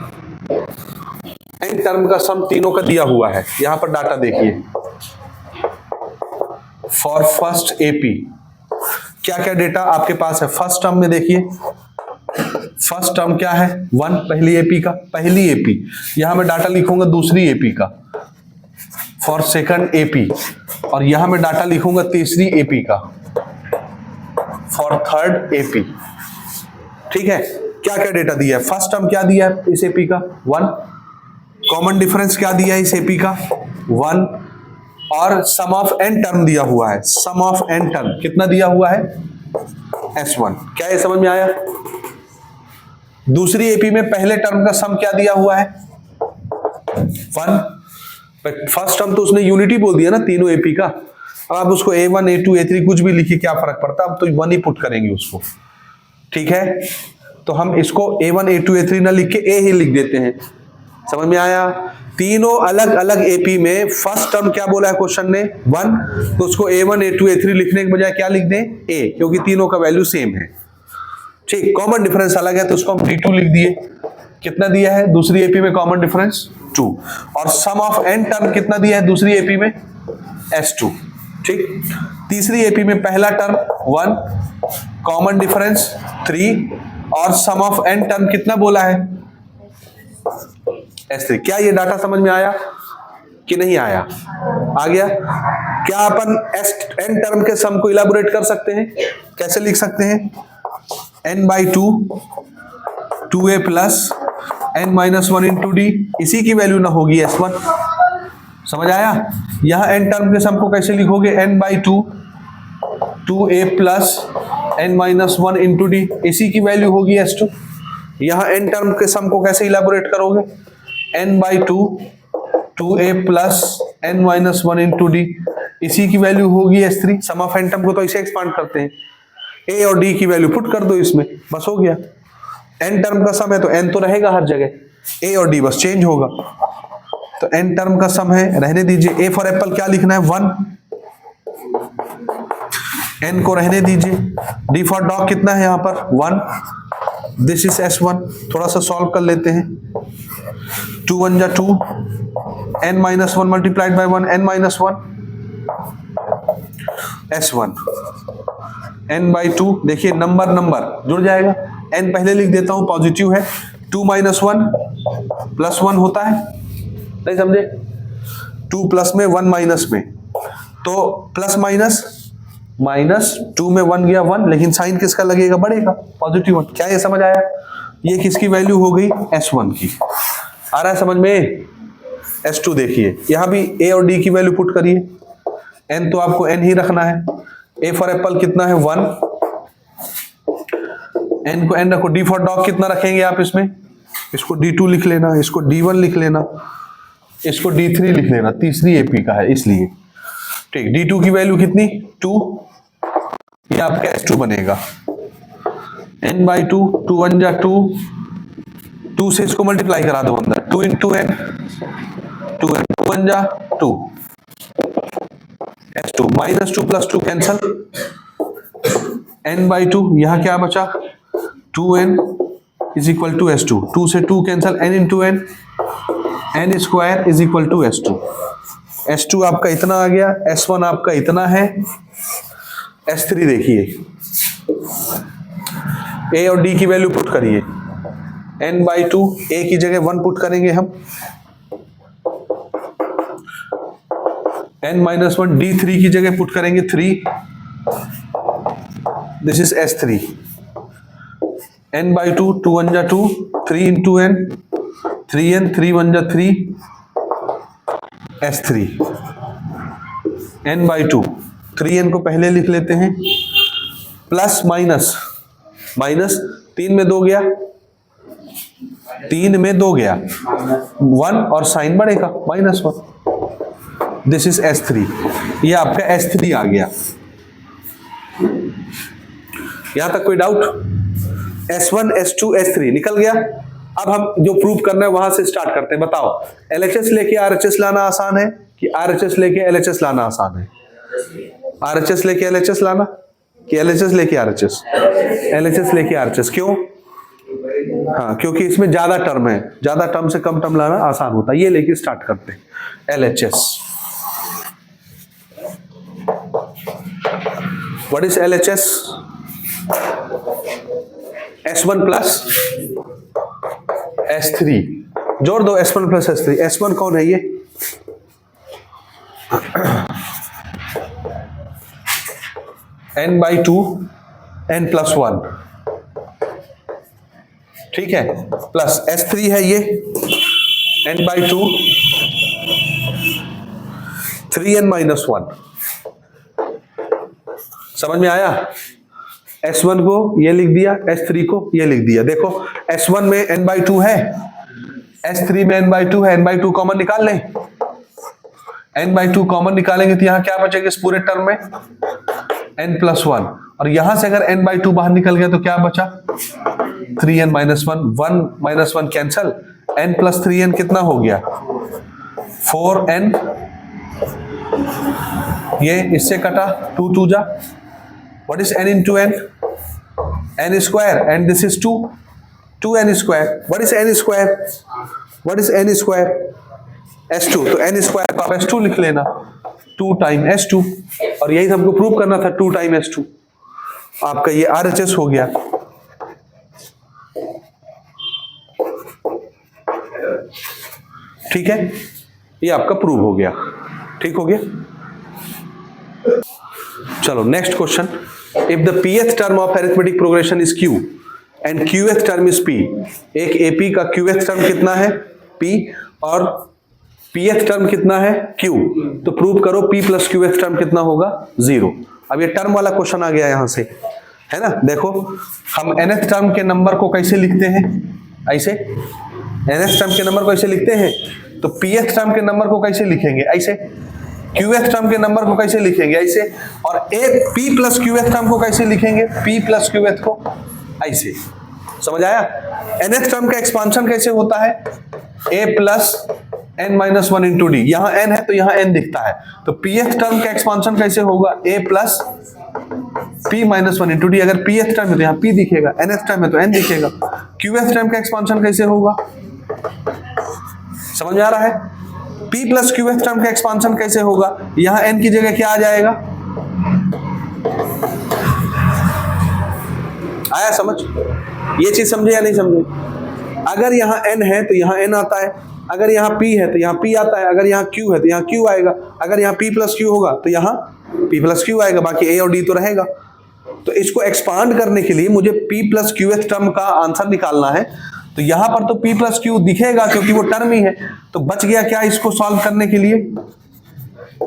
एन टर्म का सम तीनों का दिया हुआ है, यहां पर डाटा देखिए। फॉर फर्स्ट एपी क्या क्या डेटा आपके पास है? फर्स्ट टर्म में देखिए, फर्स्ट टर्म क्या है? 1 पहली एपी का, पहली एपी, यहां मैं डाटा लिखूंगा दूसरी एपी का फॉर सेकंड एपी, और यहां मैं डाटा लिखूंगा तीसरी एपी का फॉर थर्ड एपी। ठीक है, क्या क्या डेटा दिया है? फर्स्ट टर्म क्या दिया है इस एपी का? 1। कॉमन डिफरेंस क्या दिया है इस एपी का? 1। और सम ऑफ एन टर्म दिया हुआ है, सम ऑफ एन टर्म कितना दिया हुआ है? S1। क्या ये समझ में आया? दूसरी एपी में पहले टर्म का सम क्या दिया हुआ है? 1। फर्स्ट टर्म तो उसने यूनिटी बोल दिया ना तीनों एपी का, अब आप उसको A1 A2 A3 कुछ भी लिखिए, क्या फर्क पड़ता है, अब तो 1 ही पुट करेंगे उसको। ठीक है, तो हम इसको A1 A2 A3 ना लिख के A ही लिख देते हैं। समझ में आया? तीनों अलग अलग एपी में फर्स्ट टर्म क्या बोला है क्वेश्चन ने? 1, तो उसको A1 A2 A3 लिखने के बजाय क्या लिख दें? A, क्योंकि तीनों का वैल्यू सेम है। ठीक, कॉमन डिफरेंस अलग है तो उसको हम D2 लिख दिए। कितना दिया है दूसरी एपी में कॉमन डिफरेंस? 2। और सम ऑफ एन टर्म कितना दिया है दूसरी एपी में? S2। ठीक, तीसरी एपी में पहला टर्म 1, कॉमन डिफरेंस 3, और सम ऑफ एन टर्म कितना बोला है? S3। क्या ये डाटा समझ में आया कि नहीं आया? आ गया। क्या अपन एन टर्म के सम को इलाबोरेट कर सकते हैं? कैसे लिख सकते हैं? n/2 2a plus n-1 into D, इसी की वैल्यू ना होगी S1। समझ आया? यहां एन टर्म के सम को कैसे लिखोगे? n/2 2a plus n-1 into D, इसी की वैल्यू होगी S2। यहां एन टर्म के सम को कैसे इलाबोरेट करोगे? n/2 2a plus n-1 into D, इसी की वैल्यू होगी S3। Some of N term को तो ऐसे एक्सपांड करते हैं, a और d की वैल्यू पुट कर दो इसमें, बस हो गया। n टर्म का सम है तो n तो रहेगा हर जगह, a और d बस चेंज होगा। तो n टर्म का सम है, रहने दीजिए। a फॉर एप्पल क्या लिखना है? 1, n को रहने दीजिए। d फॉर डॉग कितना है यहां पर? 1। This is S1। थोड़ा सा सॉल्व कर लेते हैं। 2 1 जा 2, n-1 multiplied by 1, n-1 S1। n/2 देखिए, नंबर जुड़ जाएगा। n पहले लिख देता हूं, पॉजिटिव है। 2 - 1 प्लस 1 होता है, नहीं समझे? 2 प्लस में 1 माइनस में, तो प्लस माइनस माइनस 2 में 1 गया 1, लेकिन साइन किसका लगेगा? बढ़ेगा, पॉजिटिव 1। क्या ये समझ आया? ये किसकी वैल्यू हो गई? S1 की। आ रहा है समझ में? S2 देखिए, यहां भी a और d की वैल्यू पुट करिए। n तो आपको n ही रखना है। a फॉर एप्पल कितना है? 1। n को n रखो। d फॉर डॉग कितना रखेंगे आप इसमें? इसको D2 लिख लेना, इसको D1 लिख लेना, इसको D3 लिख लेना, तीसरी एपी का है इसलिए। ठीक, D2 की वैल्यू कितनी? 2, ये आपका S2 बनेगा। n/2 2 1 जा 2, 2 से इसको मल्टीप्लाई करा दो अंदर, 2 इंटू n, 2n 2 1 जा 2, S2 -2 + 2 कैंसल, n/2 यहां क्या बचा? 2n = S2, 2 से 2 cancel, n into n, n square = S2। S2 आपका इतना आ गया, S1 आपका इतना है, S3 देखिए, a और d की वैल्यू पुट करिए। n/2 a की जगह 1 पुट करेंगे हम, n-1 D3 की जगह पुट करेंगे 3, this is S3। n by 2, 2 1 जा 2, 3 into n, 3n, 3 1 जा 3, S3 n by 2, 3n को पहले लिख लेते हैं, प्लस माइनस, माइनस 3 में 2 गया, 3 में 2 गया, 1 और साइन बढ़ेगा -1, दिस इज S3, ये आपका S3 आ गया। यहां तक कोई डाउट? S1 S2 S3 निकल गया। अब हम जो प्रूव करना है वहां से स्टार्ट करते हैं। बताओ, LHS लेके RHS लाना आसान है कि RHS लेके LHS लाना आसान है? RHS लेके LHS लाना कि LHS लेके RHS? LHS लेके RHS। क्यों? हाँ, क्योंकि इसमें ज्यादा टर्म है, ज्यादा टर्म से कम टर्म लाना आसान होता है। ये लेके स्टार्ट करते हैं LHS। What is LHS? S1 plus S3, जोड़ दो S1 प्लस S3। S1 कौन है ये? n by 2 n plus 1, ठीक है, प्लस S3 है ये n by 2 3n minus 1। समझ में आया? S1 को ये लिख दिया, S3 को ये लिख दिया। देखो S1 में n by 2 है, S3 में n by 2 है, n by 2 कॉमन निकाल लें, n by 2 कॉमन निकालेंगे तो यहां क्या बचेगा इस पूरे टर्म में? n plus 1। और यहां से अगर n by 2 बाहर निकल गया तो क्या बचा? 3n minus 1, 1 minus 1 cancel, n plus 3n कितना हो गया? 4n, ये इससे कटा, 2 2 जा। What is n into n? n square, and this is 2, 2n square. What is n square? What is n square? S2। तो n square को आप S2 लिख लेना, 2 टाइम S2, और यही हमको प्रूव करना था, 2 टाइम S2। आपका ये RHS हो गया। ठीक है, ये आपका प्रूव हो गया। ठीक हो गया। चलो next question. If the pth term of arithmetic progression is q and qth term is p, एक AP का qth टर्म कितना है? p, और pth टर्म कितना है? q। तो प्रूव करो p प्लस qth टर्म कितना होगा? 0। अब ये टर्म वाला क्वेश्चन आ गया यहां से, है ना? देखो हम nth टर्म के नंबर को कैसे लिखते हैं? ऐसे। nth टर्म के नंबर को ऐसे लिखते हैं, तो pth टर्म के नंबर को कैसे लिखेंगे? ऐसे। qth टर्म के नंबर को कैसे लिखेंगे? ऐसे। और p प्लस qth टर्म को कैसे लिखेंगे? p प्लस qth को ऐसे। समझ आया? nth टर्म का एक्सपांशन कैसे होता है? a plus n minus 1 into D. यहां n है तो यहां n दिखता है, तो pth टर्म का एक्सपांशन कैसे होगा? a plus p minus 1 into D. अगर pth टर्म है तो यहां p दिखेगा, nth टर्म है तो n दिखेगा। qth टर्म का एक्सपांशन कैसे होगा? समझ में आ रहा है? p प्लस qth टर्म का एक्सपांशन कैसे होगा? यहां n की जगह क्या आ जाएगा? आया समझ? ये चीज समझे या नहीं समझे? अगर यहां n है तो यहां n आता है, अगर यहां p है तो यहां p आता है, अगर यहां q है तो यहां q आएगा, अगर यहां p प्लस q होगा तो यहां p प्लस q आएगा, बाकी a और d तो रहेगा। तो इसको एक्सपांड करने के लिए मुझे p प्लस qth टर्म का आंसर निकालना है, तो यहां पर तो p प्लस q दिखेगा क्योंकि वो टर्म ही है। तो बच गया क्या इसको सॉल्व करने के लिए?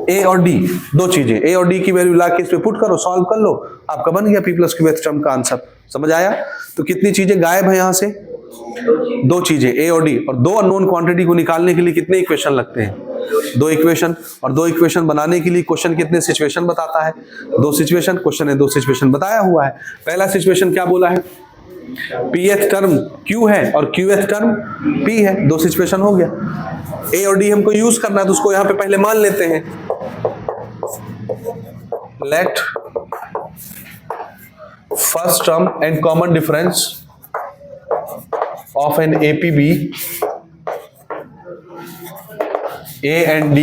a और d, दो चीजें, a और d की वैल्यू ला के इस पे पुट करो, सॉल्व कर लो, आपका बन गया p प्लस qth टर्म का आंसर। समझ आया? तो कितनी चीजें गायब है यहां से? दो चीजें, a और d। और दो अननोन क्वांटिटी को निकालने के लिए कितने इक्वेशन लगते हैं? 2 इक्वेशन। और 2 इक्वेशन बनाने के लिए क्वेश्चन कितने सिचुएशन बताता है? 2 सिचुएशन। क्वेश्चन है 2 सिचुएशन बताया हुआ है। पहला सिचुएशन क्या बोला है? pth टर्म q है और qth टर्म p है। 2 सिचुएशन हो गया। a और d हमको यूज करना है तो उसको यहां पे पहले मान लेते हैं। Let first term and common difference of an AP be a and d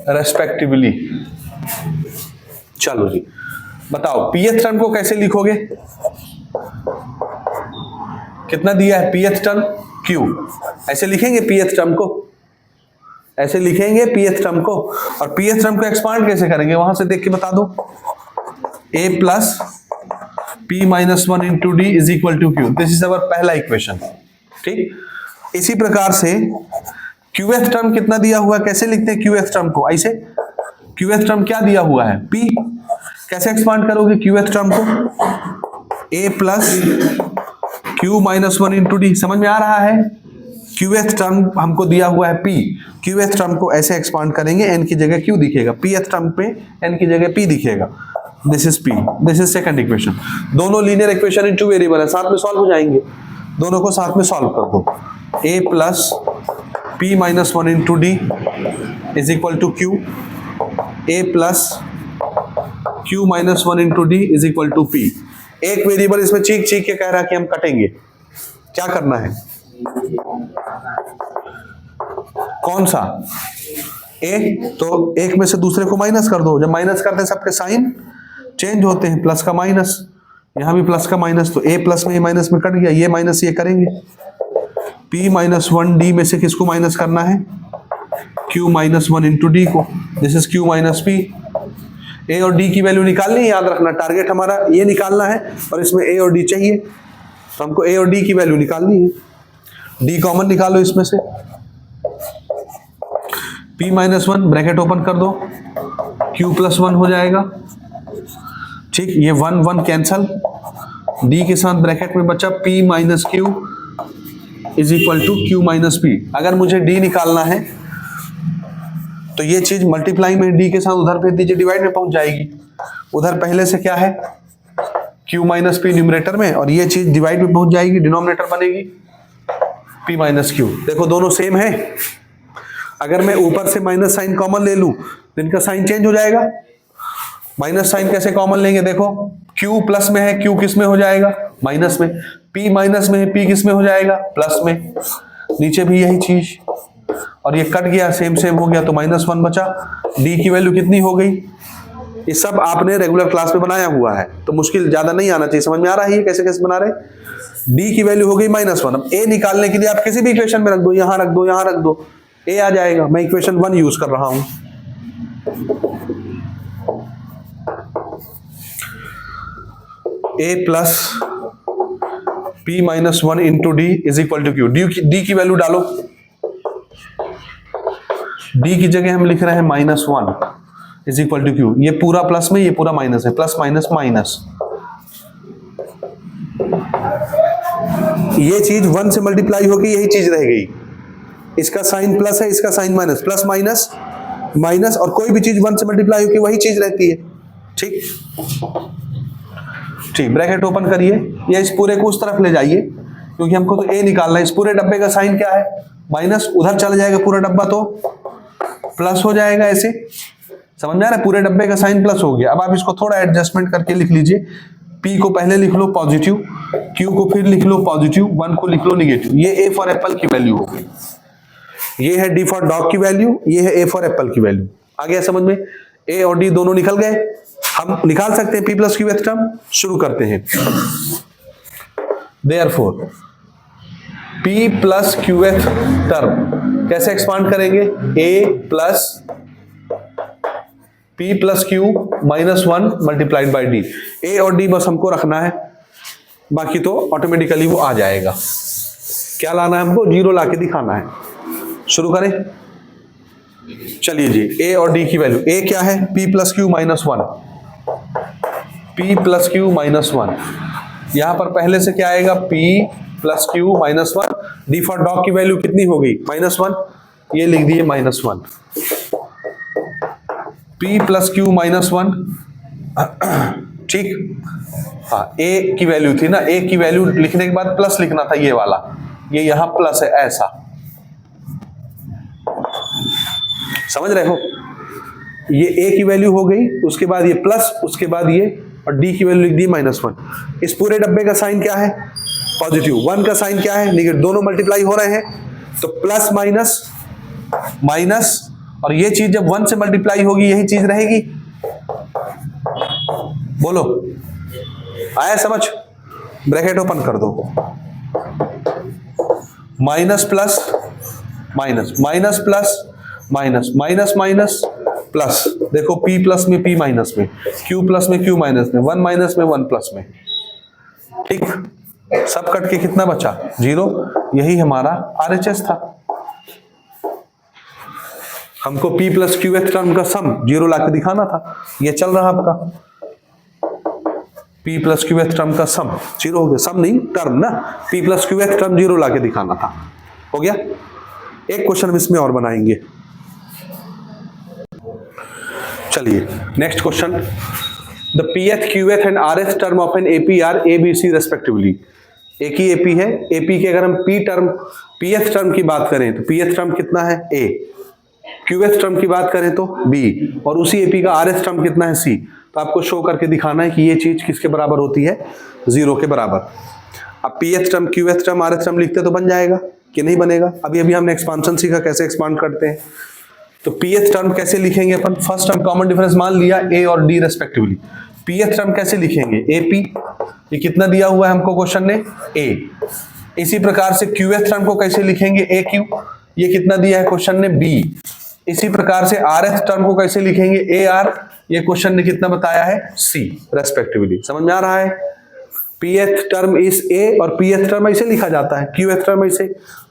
respectively. चलो जी बताओ pth टर्म को कैसे लिखोगे? कितना दिया है pth टर्म? q। ऐसे लिखेंगे pth टर्म को, ऐसे लिखेंगे pth टर्म को। और pth टर्म को एक्सपांड कैसे करेंगे? वहां से देख के बता दो। A plus P minus one into D is equal to Q. This is our पहला इक्वेशन। ठीक, इसी प्रकार से क्यूएथ टर्म कितना दिया हुआ है, कैसे लिखते हैं क्यूएथ टर्म को, ऐसे क्यूएथ टर्म क्या दिया हुआ है, पी। कैसे एक्सपांड करोगे क्यूएथ टर्म को, A plus Q minus one into D. समझ में आ रहा है, क्यूएथ टर्म हमको दिया हुआ है पी, क्यूएथ टर्म को ऐसे एक्सपांड करेंगे, एन की जगह क्यू दिखेगा, पीएथ टर्म पे एन की जगह पी दिखेगा। This is P, this is second equation. दोनों linear equation in two variable है, साथ में सॉल्व हो जाएंगे, दोनों को साथ में सॉल्व कर दो। A plus P minus one into D is equal to Q, A plus Q minus one into D is equal to P. एक वेरिएबल इसमें चीख चीख के कह रहा है कि हम कटेंगे, क्या करना है, कौन सा, ए, तो एक में से दूसरे को माइनस कर दो। जब माइनस करते हैं सबके साइन चेंज होते हैं, प्लस का माइनस, यहां भी प्लस का माइनस, तो ए प्लस में ये माइनस में कट गया, ये माइनस ये करेंगे। पी माइनस वन डी में से किसको माइनस करना है, Q minus one into D को। This is Q minus P. A और डी की वैल्यू निकालनी है, याद रखना टारगेट हमारा ये निकालना है, और इसमें ए और डी चाहिए, तो हमको ए और डी की वैल्यू निकालनी है। डी कॉमन निकालो इसमें से, p minus one bracket open कर दो, q प्लस वन हो जाएगा। ठीक, ये वन वन कैंसल, d के साथ ब्रैकेट में बचा p minus q is equal to q minus p. अगर मुझे d निकालना है तो ये चीज मल्टीप्लाई में d के साथ उधर भेज दीजिए, डिवाइड में पहुंच जाएगी। उधर पहले से क्या है, q माइनस पी न्यूमरेटर में, और ये चीज डिवाइड में पहुंच जाएगी, डिनोमिनेटर बनेगी p माइनस क्यू। देखो दोनों सेम है, अगर मैं ऊपर से माइनस साइन कॉमन ले लूं तो इनका साइन चेंज हो जाएगा। माइनस साइन कैसे कॉमन लेंगे, देखो q प्लस में है, q किस में हो जाएगा, माइनस में, p माइनस में है, p किस में हो जाएगा, प्लस में। नीचे भी यही चीज, और ये कट गया, सेम सेम हो गया, तो माइनस वन बचा। d की वैल्यू कितनी हो गई, ये सब आपने रेगुलर क्लास में बनाया हुआ है, तो मुश्किल ज्यादा नहीं आना चाहिए, समझ में आ रहा है ये कैसे कैसे बना रहे। d की वैल्यू हो गई माइनस वन। अब a निकालने के लिए आप किसी भी इक्वेशन में रख दो, यहां रख दो, यहां रख दो, ए आ जाएगा। मैं इक्वेशन वन यूज कर रहा हूं, A plus P minus one into D is equal to Q. D की वैल्यू डालो, डी की जगह हम लिख रहे हैं minus one is equal to Q. ये पूरा प्लस में, ये पूरा माइनस है, प्लस माइनस माइनस। ये चीज वन से मल्टीप्लाई होगी, यही चीज रह गई। इसका साइन प्लस है, इसका sign minus, plus minus minus, और कोई भी चीज वन से मल्टीप्लाई होगी वही चीज रहती है। ठीक ठीक, ब्रैकेट ओपन करिए, या इस पूरे को उस तरफ ले जाइए, क्योंकि हमको तो ए निकालना है। इस पूरे डब्बे का साइन क्या है, माइनस, उधर चला जाएगा पूरा डब्बा तो प्लस हो जाएगा। ऐसे समझ में आ रहा है, पूरे डब्बे का साइन प्लस हो गया। अब आप इसको थोड़ा एडजस्टमेंट करके लिख लीजिए, p को पहले लिख लो पॉजिटिव, q को फिर लिख लो पॉजिटिव, 1 को लिख लो निगेटिव। ये a फॉर एप्पल की वैल्यू हो गई, ये है d फॉर डॉग की वैल्यू, ये है a फॉर एप्पल की वैल्यू। आ गया समझ में, a और d दोनों निकल गए। हम निकाल सकते हैं p प्लस क्यू टर्म, शुरू करते हैं। Therefore p plus Q term कैसे एक्सपांड करेंगे, a plus p plus Q minus one multiplied by D. a और d बस हमको रखना है, बाकी तो ऑटोमेटिकली वो आ जाएगा। क्या लाना है हमको, जीरो लाके दिखाना है। शुरू करें, चलिए जी। a और d की वैल्यू, a क्या है, p plus Q minus one, p plus Q minus one. यहां पर पहले से क्या आएगा, p plus Q minus one. d for dog की वैल्यू कितनी हो गई, माइनस वन, ये लिख दिए minus one. p plus Q minus one, ठीक। हाँ, a की वैल्यू थी ना, a की वैल्यू लिखने के बाद प्लस लिखना था, ये वाला, ये यहां प्लस है, ऐसा समझ रहे हो। ये a की वैल्यू हो गई, उसके बाद ये प्लस, उसके बाद ये, और d की वैल्यू लिख दी माइनस वन। इस पूरे डब्बे का साइन क्या है, पॉजिटिव। वन का साइन क्या है, नेगेटिव। दोनों मल्टीप्लाई हो रहे हैं, तो प्लस माइनस माइनस, और ये चीज जब वन से मल्टीप्लाई होगी यही चीज रहेगी। बोलो, आया समझ। ब्रैकेट ओपन कर दो, minus plus minus, minus plus minus, minus minus plus, देखो p प्लस में p माइनस में, q प्लस में q माइनस में, 1 माइनस में 1 प्लस में, ठीक। सब कट के कितना बचा? 0। यही हमारा RHS था। हमको p प्लस qth टर्म का सम 0 लाके दिखाना था। ये चल रहा आपका p प्लस qth टर्म का सम 0 हो गया। सम नहीं, टर्म ना, p प्लस qth टर्म 0 लाके दिखाना था। हो गया। एक क्वेश्चन हम इसमें और बनाएंगे। चलिए next question, the pth qth एंड rth term of an AP are a b c respectively. एक ही AP है, AP के अगर हम pth टर्म की बात करें तो pth टर्म कितना है? a, qth टर्म की बात करें तो b, और उसी AP का rth टर्म कितना है? c। तो आपको शो करके दिखाना है कि ये चीज किसके बराबर होती है? 0 के बराबर। अब pth term qth term rth term लिखते तो बन जाएगा कि नहीं बनेगा? अभी अभी हमने एक्सपांशन सीखा, कैसे एक्सपांड करते हैं। तो pth टर्म कैसे लिखेंगे अपन? फर्स्ट टर्म कॉमन डिफरेंस मान लिया a और d रेस्पेक्टिवली। pth टर्म कैसे लिखेंगे? ap, ये कितना दिया हुआ है हमको क्वेश्चन ने? a। इसी प्रकार से qth टर्म को कैसे लिखेंगे? aq, ये कितना दिया है क्वेश्चन ने? b। इसी प्रकार से rth टर्म को कैसे लिखेंगे? ar, ये क्वेश्चन ने कितना बताया है? c respectively. समझ में आ रहा है? pth टर्म इज a और pth टर्म ऐसे लिखा जाता है, qth टर्म ऐसे,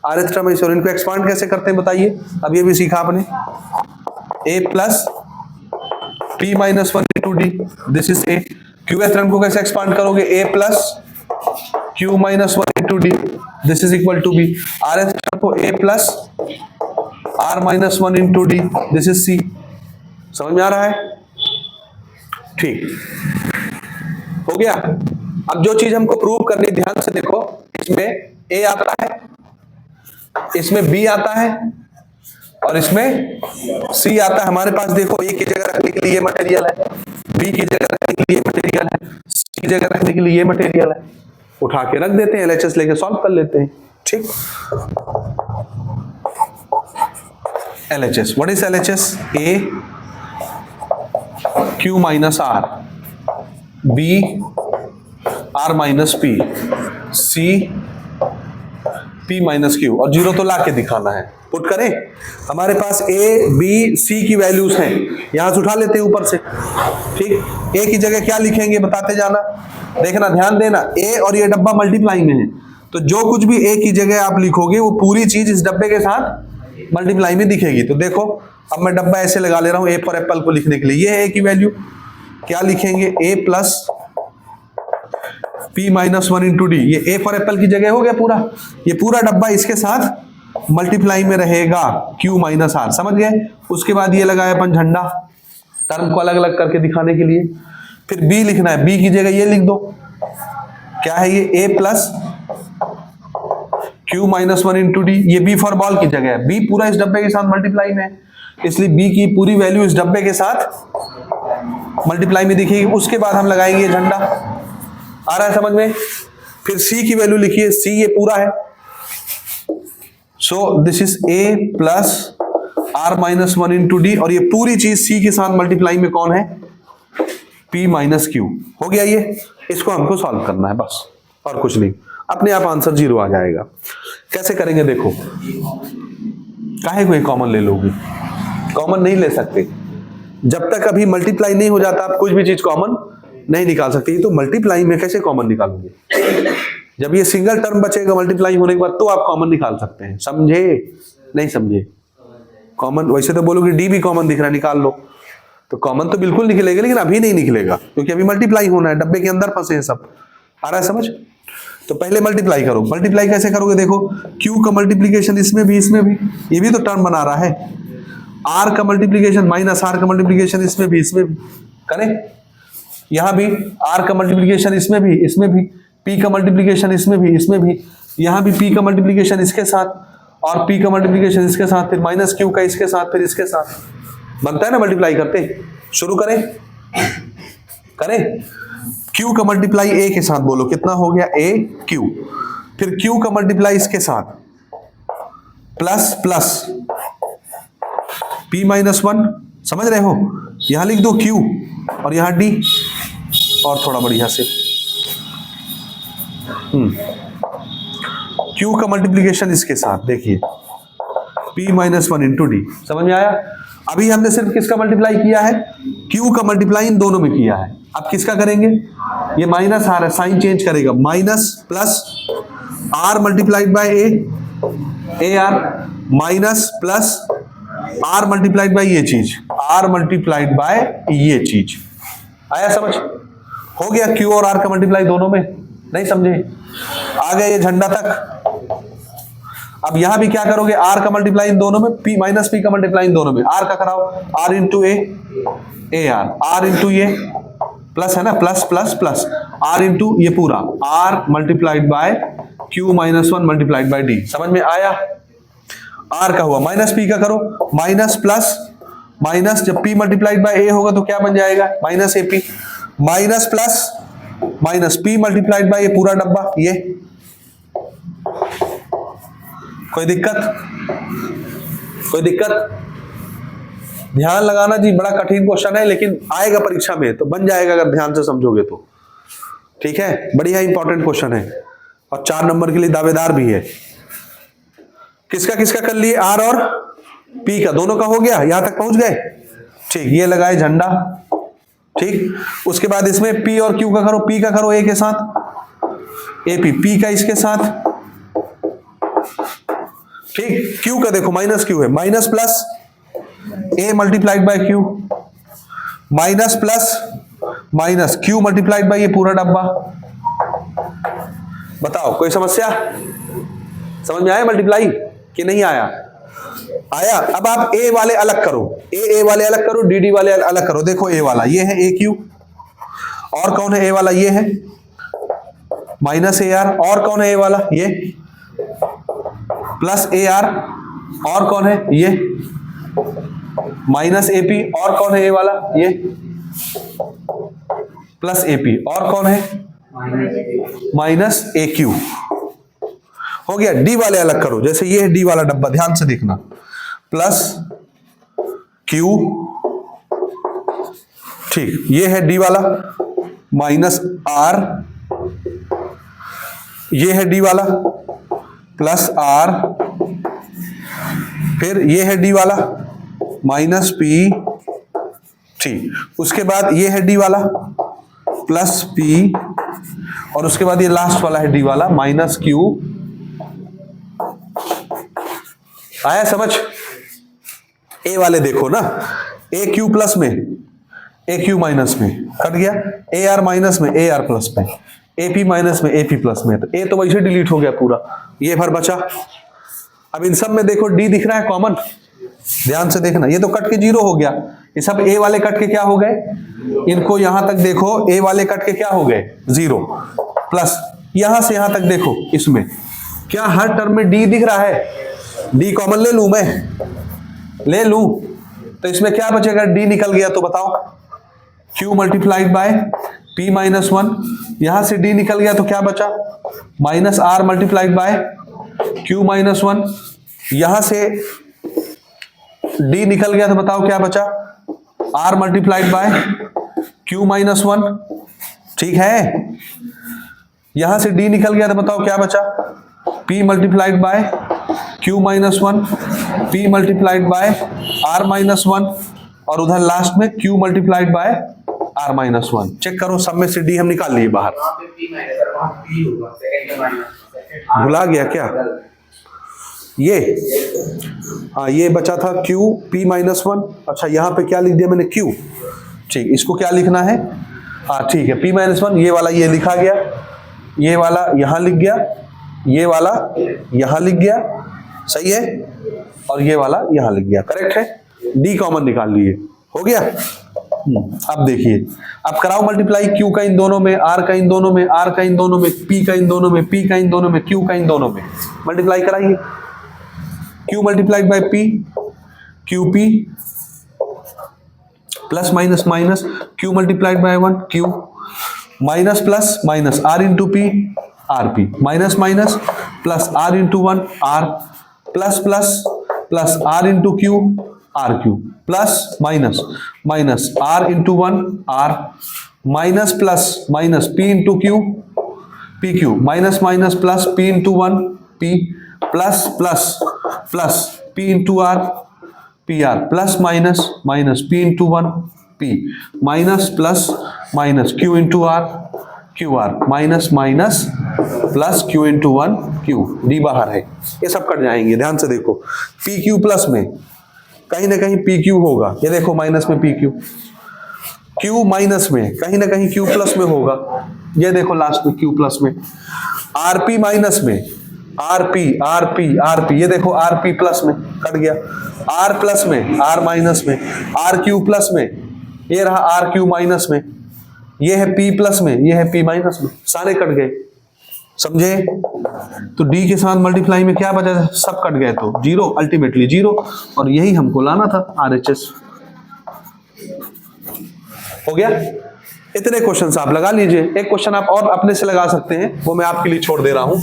rth टर्म ऐसे। और इनको एक्सपांड कैसे करते हैं बताइए? अब ये भी सीखा आपने। a plus p minus 1 into d, this is a। qth term को कैसे एक्सपांड करोगे? a plus q minus 1 into d, this is equal to b। rth term को a plus r minus 1 into d, this is c। समझ में आ रहा है? ठीक हो गया। अब जो चीज हमको प्रूव करनी, ध्यान से देखो, इसमें a आता है, इसमें b आता है और इसमें c आता है। हमारे पास देखो a की जगह रखने के लिए ये मटेरियल है, b की जगह रखने के लिए मटेरियल है, c की जगह रखने के लिए ये मटेरियल है। उठा के रख देते हैं, LHS लेके सॉल्व कर लेते हैं। ठीक, LHS, what is LHS? a q minus r, b r minus p, c p minus q, और 0 तो ला के दिखाना है। पुट करें, हमारे पास a b c की वैल्यूज हैं, यहां से उठा लेते हैं ऊपर से। ठीक, a की जगह क्या लिखेंगे बताते जाना, देखना, ध्यान देना। a और ये डब्बा मल्टीप्लाई में है, तो जो कुछ भी a की जगह आप लिखोगे वो पूरी चीज इस डब्बे के साथ मल्टीप्लाई में दिखेगी। तो देखो, अब मैं डब्बा ऐसे लगा ले रहा हूं a फॉर एप्पल को लिखने के लिए। ये है a की वैल्यू, क्या लिखेंगे? a plus p minus 1 into d, ये a फॉर एप्पल की जगह हो गया पूरा। ये पूरा डब्बा इसके साथ मल्टीप्लाई में रहेगा, q माइनस r। समझ गए? उसके बाद ये लगाया अपन झंडा, टर्म को अलग अलग करके दिखाने के लिए। फिर b लिखना है, b की जगह ये लिख दो, क्या है ये? a plus q minus 1 into d, ये b फॉर बॉल की जगह है। b पूरा इस डब्बे के साथ मल्टीप्लाई में है, इसलिए b की पूरी वैल्यू इस डब्बे के साथ मल्टीप्लाई में दिखेगी। उसके बाद हम लगाएंगे ये झंडा। आ रहा है समझ में? फिर c की वैल्यू लिखिए, c ये पूरा है, so this is a plus r minus 1 into D, और ये पूरी चीज c के साथ मल्टीप्लाई में कौन है? p minus q। हो गया ये, इसको हमको सॉल्व करना है बस, और कुछ नहीं। अपने आप आंसर 0 आ जाएगा। कैसे करेंगे देखो, काहे कोई कॉमन ले लोगे? कॉमन नहीं ले सकते, जब तक अभी मल्टीप्लाई नहीं हो जाता आप कुछ भी चीज कॉमन नहीं निकाल सकते। तो मल्टीप्लाई में कैसे कॉमन निकालोगे? जब ये सिंगल टर्म बचेगा मल्टीप्लाई होने के बाद, तो आप कॉमन निकाल सकते हैं। समझे? नहीं समझे? कॉमन, वैसे तो बोलोगे डी भी कॉमन दिख रहा है, निकाल लो, तो कॉमन तो बिल्कुल निकलेगा, लेकिन अभी नहीं निकलेगा क्योंकि अभी मल्टीप्लाई होना है, डब्बे के अंदर फंसे हैं सब। आ रहा है समझ? तो पहले मल्टीप्लाई करो। मल्टीप्लाई कैसे करोगे? देखो, q का मल्टीप्लीकेशन इसमें भी, इसमें भी, ये भी तो टर्म बना रहा है। r का मल्टीप्लीकेशन माइनस r का मल्टीप्लीकेशन इसमें भी, इसमें भी करें। यहां भी r का मल्टीप्लीकेशन इसमें भी, इसमें भी, p का मल्टीप्लीकेशन इसमें भी, इसमें भी, यहां भी p का मल्टीप्लीकेशन इसके साथ, और p का मल्टीप्लीकेशन इसके साथ, फिर माइनस q का इसके साथ, फिर इसके साथ। बनता है ना मल्टीप्लाई करते? शुरू करें, करें। q का मल्टीप्लाई a के साथ, बोलो कितना हो गया? a q। फिर q का मल्टीप्लाई इसके साथ, प्लस प्लस p माइनस 1, समझ रहे हो? यहां लिख दो q और यहां d, और थोड़ा बढ़िया से q का मल्टीप्लीकेशन इसके साथ, देखिए p माइनस 1 इंटू डी। समझ में आया? अभी हमने सिर्फ किसका मल्टीप्लाई किया है, क्यू का मल्टीप्लाई इन दोनों में किया है। अब किसका करेंगे, ये माइनस आर है, साइन चेंज करेगा, minus plus r multiplied by a r, minus plus r multiplied by ये चीज, आर मल्टीप्लाइड बाय ये चीज। आया समझ? हो गया क्यू और आर का मल्टीप्लाई दोनों में। नहीं समझे? आ गया ये झंडा तक। अब यहां भी क्या करोगे, आर का मल्टीप्लाई इन दोनों में, पी माइनस पी का मल्टीप्लाई इन दोनों में। आर का कराओ, r into a r, r into ये प्लस है ना, plus plus plus r into ये पूरा, r multiplied by q minus 1 multiplied by d. समझ में आया? आर का हुआ, माइनस पी का करो, माइनस प्लस माइनस, जब पी मल्टीप्लाइड बाय ए होगा तो क्या बन जाएगा, minus A P, minus plus minus P multiplied by ये पूरा डब्बा ये। कोई दिक्कत? कोई दिक्कत? ध्यान लगाना जी, बड़ा कठिन क्वेश्चन है लेकिन आएगा परीक्षा में तो बन जाएगा अगर ध्यान से समझोगे तो। ठीक है, बढ़िया इंपॉर्टेंट क्वेश्चन है और 4 नंबर के लिए दावेदार भी है। किसका किसका कर लिए, आर और पी का, दोनों का हो गया, यहां तक पहुंच गए। ठीक, ये लगाए झंडा। ठीक, उसके बाद इसमें पी और क्यू का करो, पी का करो ए के साथ, ए पी का इसके साथ। ठीक, क्यू का देखो माइनस क्यू है, minus plus A multiplied by q, minus plus minus q multiplied by ये पूरा डब्बा। बताओ कोई समस्या? समझ में आया मल्टीप्लाई कि नहीं आया? आया। अब आप ए वाले अलग करो, ए वाले अलग करो, डी वाले अलग करो। देखो ए वाला ये है ए क्यू, और कौन है ए वाला, ये है माइनस ए आर, और कौन है ए वाला, ये प्लस ए आर, और कौन है ये माइनस ए पी, और कौन है ए वाला, ये प्लस ए पी, और कौन है माइनस ए क्यू। हो गया। डी वाले अलग करो, जैसे ये है डी वाला डब्बा, ध्यान से देखना, प्लस क्यू, ठीक, ये है डी वाला, माइनस आर, ये है डी वाला, प्लस आर, फिर ये है डी वाला, माइनस पी, ठीक, उसके बाद ये है डी वाला, प्लस पी, और उसके बाद ये लास्ट वाला है डी वाला, माइनस क्यू। आया समझ? ए वाले देखो ना, ए क्यू प्लस में, ए क्यू माइनस में, कट गया, ए आर माइनस में, ए आर प्लस में, ए पी माइनस में, ए पी प्लस में, तो ए तो वैसे डिलीट हो गया पूरा, ये भर बचा। अब इन सब में देखो डी दिख रहा है कॉमन, ध्यान से देखना, ये तो कट के 0 हो गया, ये सब ए वाले कट के क्या हो गए, इनको यहां तक देखो, ए वाले कट के क्या हो गए 0, प्लस यहां से यहां तक देखो, इसमें क्या हर टर्म में डी दिख रहा है, डी कॉमन ले लूं मैं, ले लूं, तो इसमें क्या बचेगा, डी निकल गया तो बताओ, q multiplied by p minus 1, यहां से डी निकल गया तो क्या बचा, minus r multiplied by q minus 1, यहां से डी निकल गया तो बताओ क्या बचा, r multiplied by q minus 1, ठीक है, यहां से डी निकल गया तो बताओ क्या बचा, P multiplied by Q minus 1, P multiplied by R minus 1, और उधर लास्ट में Q multiplied by R minus 1। Check करो, सब में से D हम निकाल लिए बाहर। भुला गया क्या ये? हाँ, ये बचा था Q P माइनस 1। अच्छा, यहाँ पे क्या लिख दिया मैंने, Q, ठीक, इसको क्या लिखना है, हाँ ठीक है, P माइनस 1, ये वाला ये लिखा गया, ये वाला यहाँ लिख गया, ये वाला यहां लिख गया, सही है, और ये वाला यहां लिख गया, करेक्ट है, डी कॉमन निकाल लिए, हो गया। अब देखिए, अब कराओ मल्टीप्लाई, क्यू का इन दोनों में, आर का इन दोनों में, आर का इन दोनों में, पी का इन दोनों में, पी का इन दोनों में, क्यू का इन दोनों में, मल्टीप्लाई कराइए, q multiplied by p, q p, plus minus minus, q multiplied by 1, q, minus plus minus, r into p, r p, minus minus plus r into 1, r, plus plus plus r into q, r q, plus minus minus r into 1, r, minus plus minus p into q, p q, minus minus plus p into 1, p, plus plus plus p into r, P R plus minus minus p into one p minus plus minus q into r q r minus minus plus q into one q, d बाहर है, ये सब cut जाएंगे। ध्यान से देखो, P Q plus में कहीं ना कहीं पी क्यू होगा, ये देखो माइनस में पी क्यू, क्यू माइनस में कहीं ना कहीं क्यू प्लस में होगा, ये देखो लास्ट में क्यू प्लस में, आरपी माइनस में आरपी आरपी आरपी, ये देखो आरपी प्लस में कट गया, आर प्लस में आर माइनस में, आर क्यू प्लस में, ये रहा आर क्यू माइनस में, ये है पी प्लस में, ये है पी माइनस में, सारे कट गए। समझे? तो डी के साथ मल्टीप्लाई में क्या बचा? सब कट गए तो जीरो, अल्टीमेटली जीरो, और यही हमको लाना था आरएचएस। हो गया? इतने क्वेश्चन आप लगा लीजिए। एक क्वेश्चन आप और अपने से लगा सकते हैं, वो मैं आपके लिए छोड़ दे रहा हूं।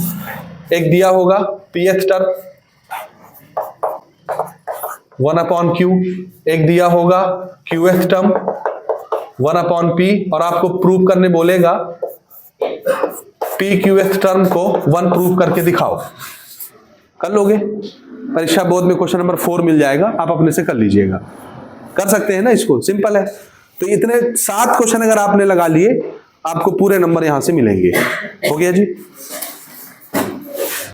एक दिया होगा pth टर्म 1/q, एक दिया होगा qth टर्म 1/p, और आपको प्रूव करने बोलेगा pqth टर्म को 1 प्रूव करके दिखाओ। कर लोगे? परीक्षा बोर्ड में क्वेश्चन नंबर 4 मिल जाएगा, आप अपने से कर लीजिएगा। कर सकते हैं ना, इसको सिंपल है। तो इतने 7 क्वेश्चन अगर आपने लगा लिए, आपको पूरे नंबर यहां से मिलेंगे। हो गया जी?